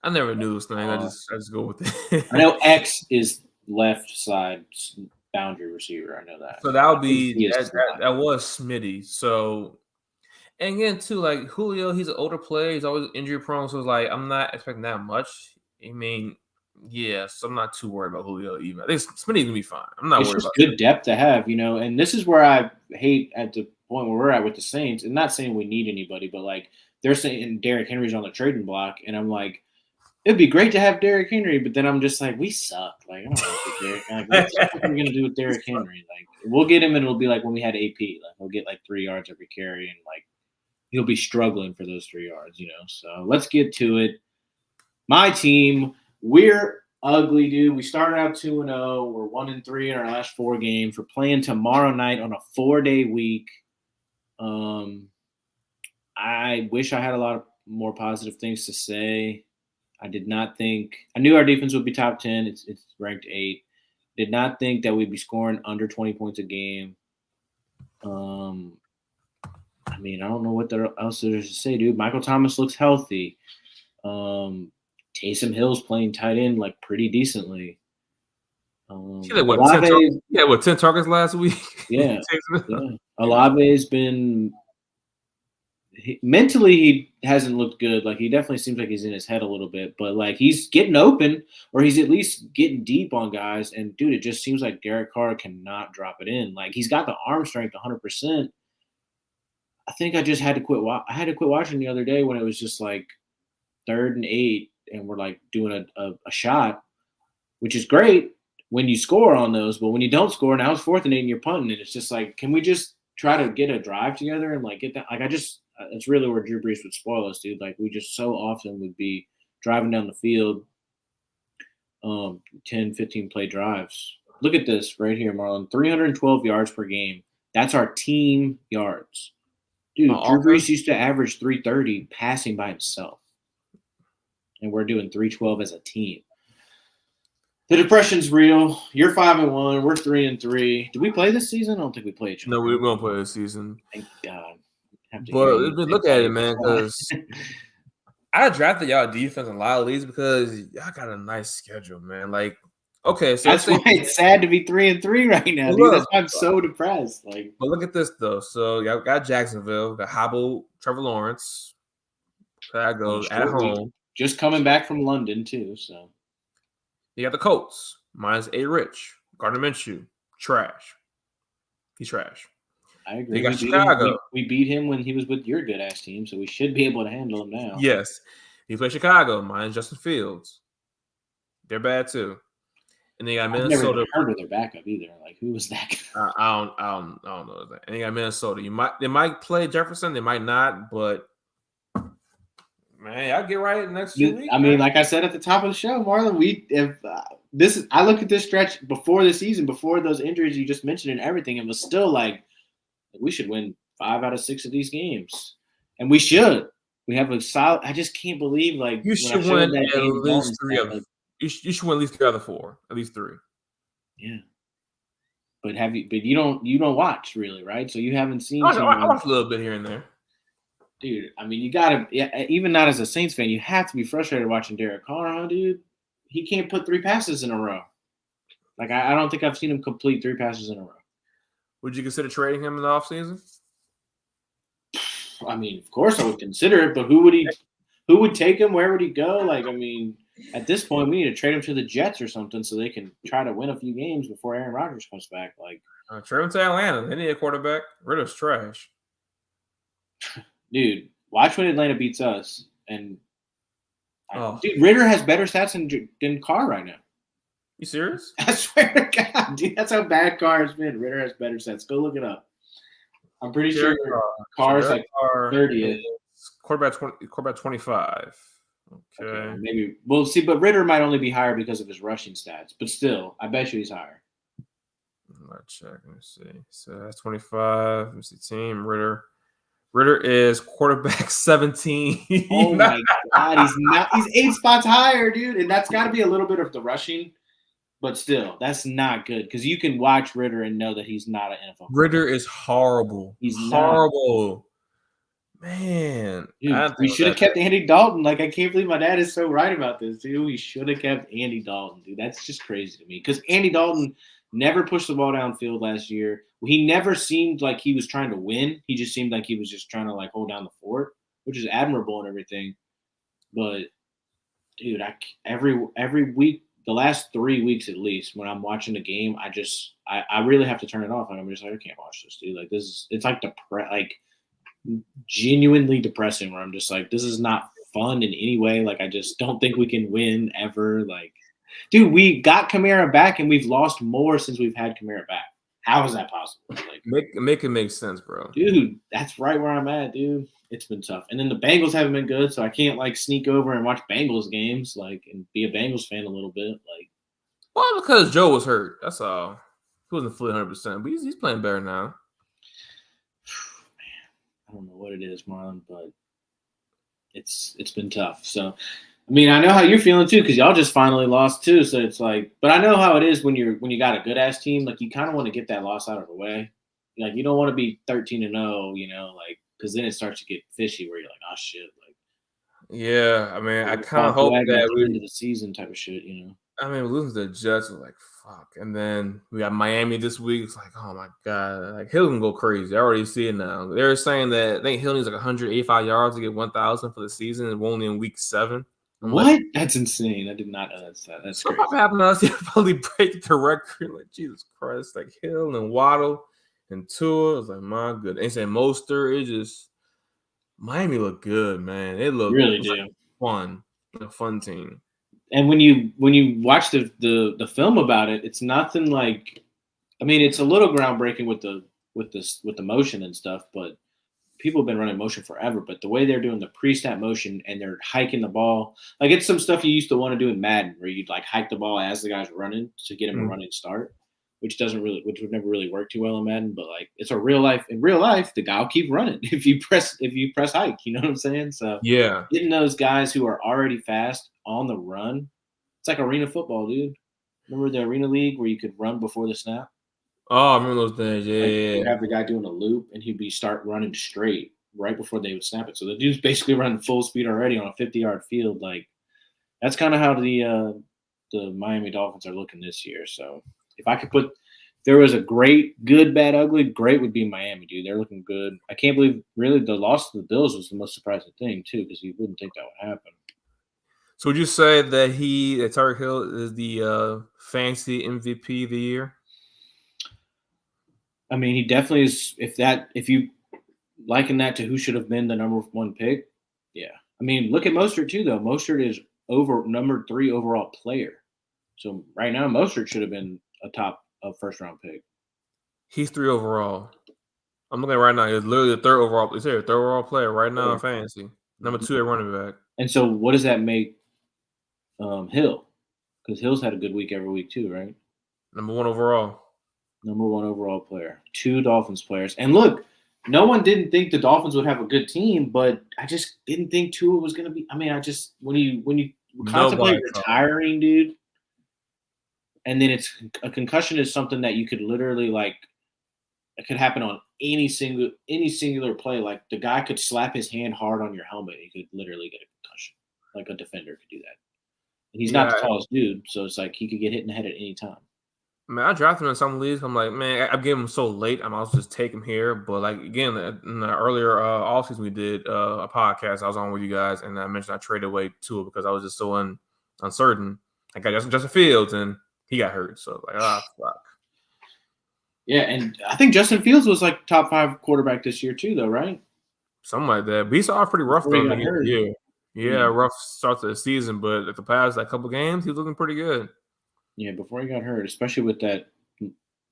I never knew this thing. I just go with it. I know X is left side boundary receiver. I know that. So that would be that was Smitty. So, and again too, like Julio, he's an older player. He's always injury prone. So it's like I'm not expecting that much. I mean, yeah. So I'm not too worried about Julio even. I think Smitty's gonna be fine. I'm not worried about. It's good depth to have, you know. And this is where I hate at the point where we're at with the Saints. And not saying we need anybody, but like they're saying Derrick Henry's on the trading block, and I'm like. It'd be great to have Derrick Henry, but then I'm just like, we suck. Like, I don't know what Derrick. Like, what are we gonna do with Derrick Henry? Like, we'll get him, and it'll be like when we had AP. Like, he'll get like 3 yards every carry, and like he'll be struggling for those 3 yards, you know. So let's get to it. My team, we're ugly, dude. We started out 2-0. We're 1-3 in our last 4 games. We're playing tomorrow night on a 4-day week. I wish I had a lot more positive things to say. I did not think – I knew our defense would be top 10. It's ranked 8. Did not think that we'd be scoring under 20 points a game. I mean, I don't know what else there is to say, dude. Michael Thomas looks healthy. Taysom Hill's playing tight end, like, pretty decently. Olave, 10 targets last week? Yeah. Olave's been – mentally, he hasn't looked good. Like, he definitely seems like he's in his head a little bit, but like he's getting open, or he's at least getting deep on guys. And dude, it just seems like Derek Carr cannot drop it in. Like, he's got the arm strength 100%. I think I just had to quit. I had to quit watching the other day when it was just like 3rd and 8, and we're like doing a shot, which is great when you score on those. But when you don't score, now it's 4th and 8, and you're punting, and it's just like, can we just try to get a drive together and like get that? Like, it's really where Drew Brees would spoil us, dude. Like, we just so often would be driving down the field, 10, 15 play drives. Look at this right here, Marlon. 312 yards per game. That's our team yards. Dude, Drew Brees used to average 330 passing by himself. And we're doing 312 as a team. The depression's real. You're 5-1. We're 3-3. Do we play this season? I don't think we play each other. No, we won't play this season. Thank God. But look at it, man, because I drafted y'all defense in a lot of leagues because y'all got a nice schedule, man. Like, okay, so that's why it's sad to be 3-3 right now, dude. That's why I'm so depressed. Like, but look at this though. So y'all got Jacksonville, got Hobble, Trevor Lawrence. That goes at home. Just coming back from London too. So you got the Colts, -8 Rich, Gardner Minshew, trash. He's trash. I agree. They got Chicago. We beat him when he was with your good ass team, so we should be able to handle him now. Yes, he played Chicago. Mine Justin Fields. They're bad too. And they got Minnesota. I've never heard of their backup either. Like, who was that guy? I don't know that. And they got Minnesota. They might play Jefferson. They might not, but Man, I'll get right in the next few weeks. I mean, like I said at the top of the show, Marlon, I look at this stretch before the season, before those injuries you just mentioned and everything, it was still like we should win 5 out of 6 of these games, and we should. We have a solid. I just can't believe you should win at least 3 of. You should win at least 3 out of 4, at least 3. Yeah, but you don't watch really, right? So you haven't seen. I watch a little bit here and there. Dude, I mean, you gotta, even not as a Saints fan, you have to be frustrated watching Derek Carr, huh, dude? He can't put 3 passes in a row. Like, I don't think I've seen him complete 3 passes in a row. Would you consider trading him in the offseason? I mean, of course I would consider it, but who would take him? Where would he go? Like, I mean, at this point, we need to trade him to the Jets or something so they can try to win a few games before Aaron Rodgers comes back. Like, trade him to Atlanta. They need a quarterback. Ritter's trash. Dude, watch when Atlanta beats us. And dude, Ritter has better stats than Carr right now. You serious? I swear to God, dude, that's how bad Carr has been. Ritter has better stats. Go look it up. I'm pretty sure Carr's like 30th. Quarterback 25. Okay. Maybe we'll see, but Ritter might only be higher because of his rushing stats. But still, I bet you he's higher. Let's check. Let me see. So that's 25. Let me see. Team Ritter. Ritter is quarterback 17. Oh my God, he's 8 spots higher, dude. And that's got to be a little bit of the rushing, but still, that's not good because you can watch Ritter and know that he's not an NFL. Ritter is horrible. He's horrible. Man. Dude, we should have kept Andy Dalton. Like, I can't believe my dad is so right about this, dude. We should have kept Andy Dalton, dude. That's just crazy to me because Andy Dalton never pushed the ball downfield last year. He never seemed like he was trying to win. He just seemed like he was just trying to like hold down the fort, which is admirable and everything. But dude, every week, the last 3 weeks at least, when I'm watching the game, I really have to turn it off. And I'm just like, I can't watch this, dude. Like it's like genuinely depressing. Where I'm just like, this is not fun in any way. Like I just don't think we can win ever. Like, dude, we got Kamara back and we've lost more since we've had Kamara back. How is that possible? Like, make it make sense, bro. Dude, that's right where I'm at, dude. It's been tough. And then the Bengals haven't been good, so I can't like sneak over and watch Bengals games, like, and be a Bengals fan a little bit. Like, well, because Joe was hurt. That's all. He wasn't fully 100%, but he's playing better now. Man, I don't know what it is, Marlon, but it's been tough. So I mean, I know how you're feeling too, because y'all just finally lost too. So it's like, but I know how it is when you got a good ass team. Like you kind of want to get that loss out of the way. Like you don't want to be 13-0, you know, like because then it starts to get fishy where you're like, oh shit, like. Yeah, I mean, I kind of hope that we into the season type of shit, you know. I mean, losing to the Jets was like fuck, and then we got Miami this week. It's like, oh my god, like Hill can go crazy. I already see it now. They're saying that I think Hill needs like 185 yards to get 1,000 for the season, and we're only in week 7. What? Like, that's insane. I did not know that's crazy. What happened to us? He'll probably break the record. Like, Jesus Christ. Like, Hill and Waddle and Tua. It's like, my goodness. They say Mostert. It just – Miami look good, man. They look really do. Like fun. A fun team. And when you watch the film about it, it's nothing like – I mean, it's a little groundbreaking with the motion and stuff, but – people have been running motion forever, but the way they're doing the pre-snap motion and they're hiking the ball, like it's some stuff you used to want to do in Madden where you'd like hike the ball as the guy's running to get him a running start, which would never really work too well in Madden, but like it's in real life, the guy will keep running if you press hike, you know what I'm saying? So yeah, getting those guys who are already fast on the run, it's like arena football, dude. Remember the arena league where you could run before the snap? Oh, I remember those days. Yeah, like, you'd have the guy doing a loop, and he'd start running straight right before they would snap it. So the dude's basically running full speed already on a 50-yard field. Like that's kind of how the Miami Dolphins are looking this year. So if there was a great, good, bad, ugly, great would be Miami, dude. They're looking good. I can't believe really the loss to the Bills was the most surprising thing too, because you wouldn't think that would happen. So would you say that Tyreek Hill is the fantasy MVP of the year? I mean, he definitely is. If you liken that to who should have been the number 1 pick, yeah. I mean, look at Mostert too, though. Mostert is number 3 overall player. So right now, Mostert should have been a first-round pick. He's 3 overall. I'm looking at right now. He's literally the 3rd overall. He's a 3rd overall player right now in fantasy. Number 2 at running back. And so what does that make Hill? Because Hill's had a good week every week too, right? Number 1 overall. Number 1 overall player. 2 Dolphins players. And look, no one didn't think the Dolphins would have a good team, but I just didn't think Tua was going to be. I mean, I just when you contemplate retiring, dude, and then it's a concussion is something that you could literally like. It could happen on any singular play. Like the guy could slap his hand hard on your helmet, he could literally get a concussion. Like a defender could do that. And he's not the tallest dude, so it's like he could get hit in the head at any time. Man, I drafted him in some leagues. I'm like, man, I gave him so late. I might just take him here. But like again, in the earlier offseason, we did a podcast. I was on with you guys, and I mentioned I traded away Tua because I was just so uncertain. I got Justin Fields, and he got hurt. So like, fuck. Yeah, and I think Justin Fields was like top 5 quarterback this year too, though, right? Something like that. But he saw a pretty rough thing this year. Yeah, rough start to the season, but at the past couple games, he was looking pretty good. Yeah, before he got hurt, especially with that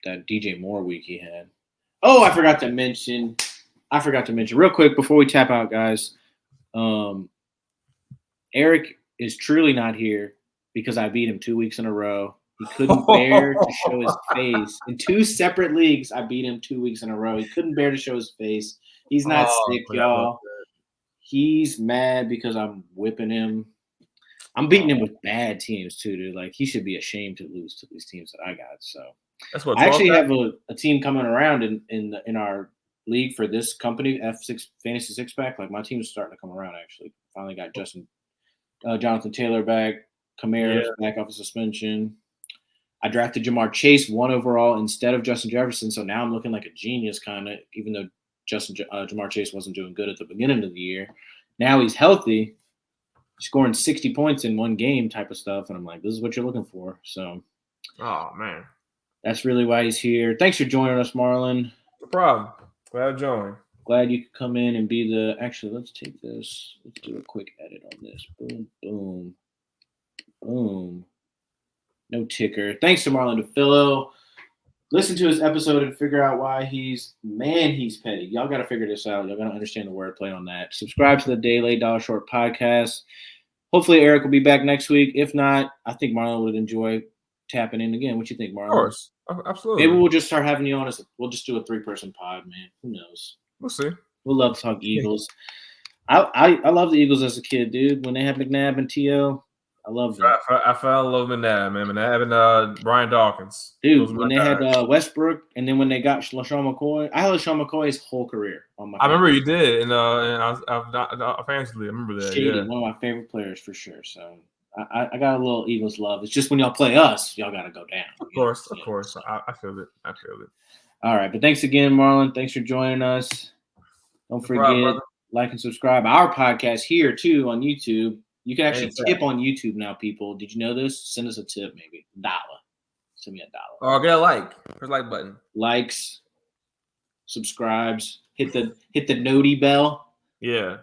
DJ Moore week he had. Oh, I forgot to mention real quick before we tap out, guys. Eric is truly not here because I beat him 2 weeks in a row. He couldn't bear to show his face. In 2 separate leagues, I beat him 2 weeks in a row. He couldn't bear to show his face. He's not sick, y'all. He's mad because I'm whipping him. I'm beating him with bad teams too, dude. Like he should be ashamed to lose to these teams that I got. So that's what I actually have a team coming around in our league for this company, F6 Fantasy Six Pack. Like my team's starting to come around. Actually, finally got Jonathan Taylor back. Kamara's back off of suspension. I drafted Jamar Chase 1 overall instead of Justin Jefferson. So now I'm looking like a genius, kind of, even though Jamar Chase wasn't doing good at the beginning of the year. Now he's healthy, scoring 60 points in 1 game type of stuff. And I'm like, this is what you're looking for. So, oh, man. That's really why he's here. Thanks for joining us, Marlon. No problem. Glad to join. Glad you could come in and be the – actually, let's take this. Let's do a quick edit on this. Boom, boom, boom. No ticker. Thanks to Marlon Defillo. Listen to his episode and figure out why he's petty. Y'all got to figure this out. Y'all got to understand the wordplay on that. Subscribe to the Daily Dollar Short podcast. Hopefully Eric will be back next week. If not, I think Marlon would enjoy tapping in again. What you think, Marlon? Of course. Absolutely. Maybe we'll just start having you on. We'll just do a 3-person pod, man. Who knows? We'll see. We'll love to talk Eagles. I love the Eagles as a kid, dude. When they had McNabb and T.O., I love them. I fell in love with McNabb, man. McNabb and Brian Dawkins. Dude, when they had Westbrook, and then when they got LaShawn McCoy, I had LaShawn McCoy's whole career on my. I remember you did, and I famously remember that. Shady, one of my favorite players for sure. So I got a little Eagles love. It's just when y'all play us, y'all got to go down. Of course. I feel it. All right, but thanks again, Marlon. Thanks for joining us. Don't forget, like and subscribe. Our podcast here too on YouTube. You can actually tip on YouTube now, people. Did you know this? Send us a tip, maybe $1. Send me $1. Or get a like. Press the like button. Likes, subscribes, hit the noti bell. Yeah.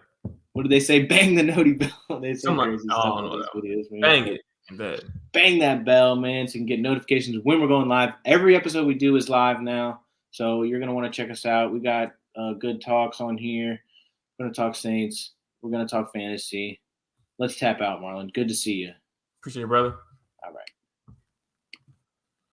What do they say? Bang the noti bell. They say crazy stuff on these videos, man. Bang it. Bang that bell, man, so you can get notifications when we're going live. Every episode we do is live now, so you're gonna want to check us out. We got good talks on here. We're gonna talk Saints. We're gonna talk fantasy. Let's tap out, Marlon. Good to see you. Appreciate it, brother.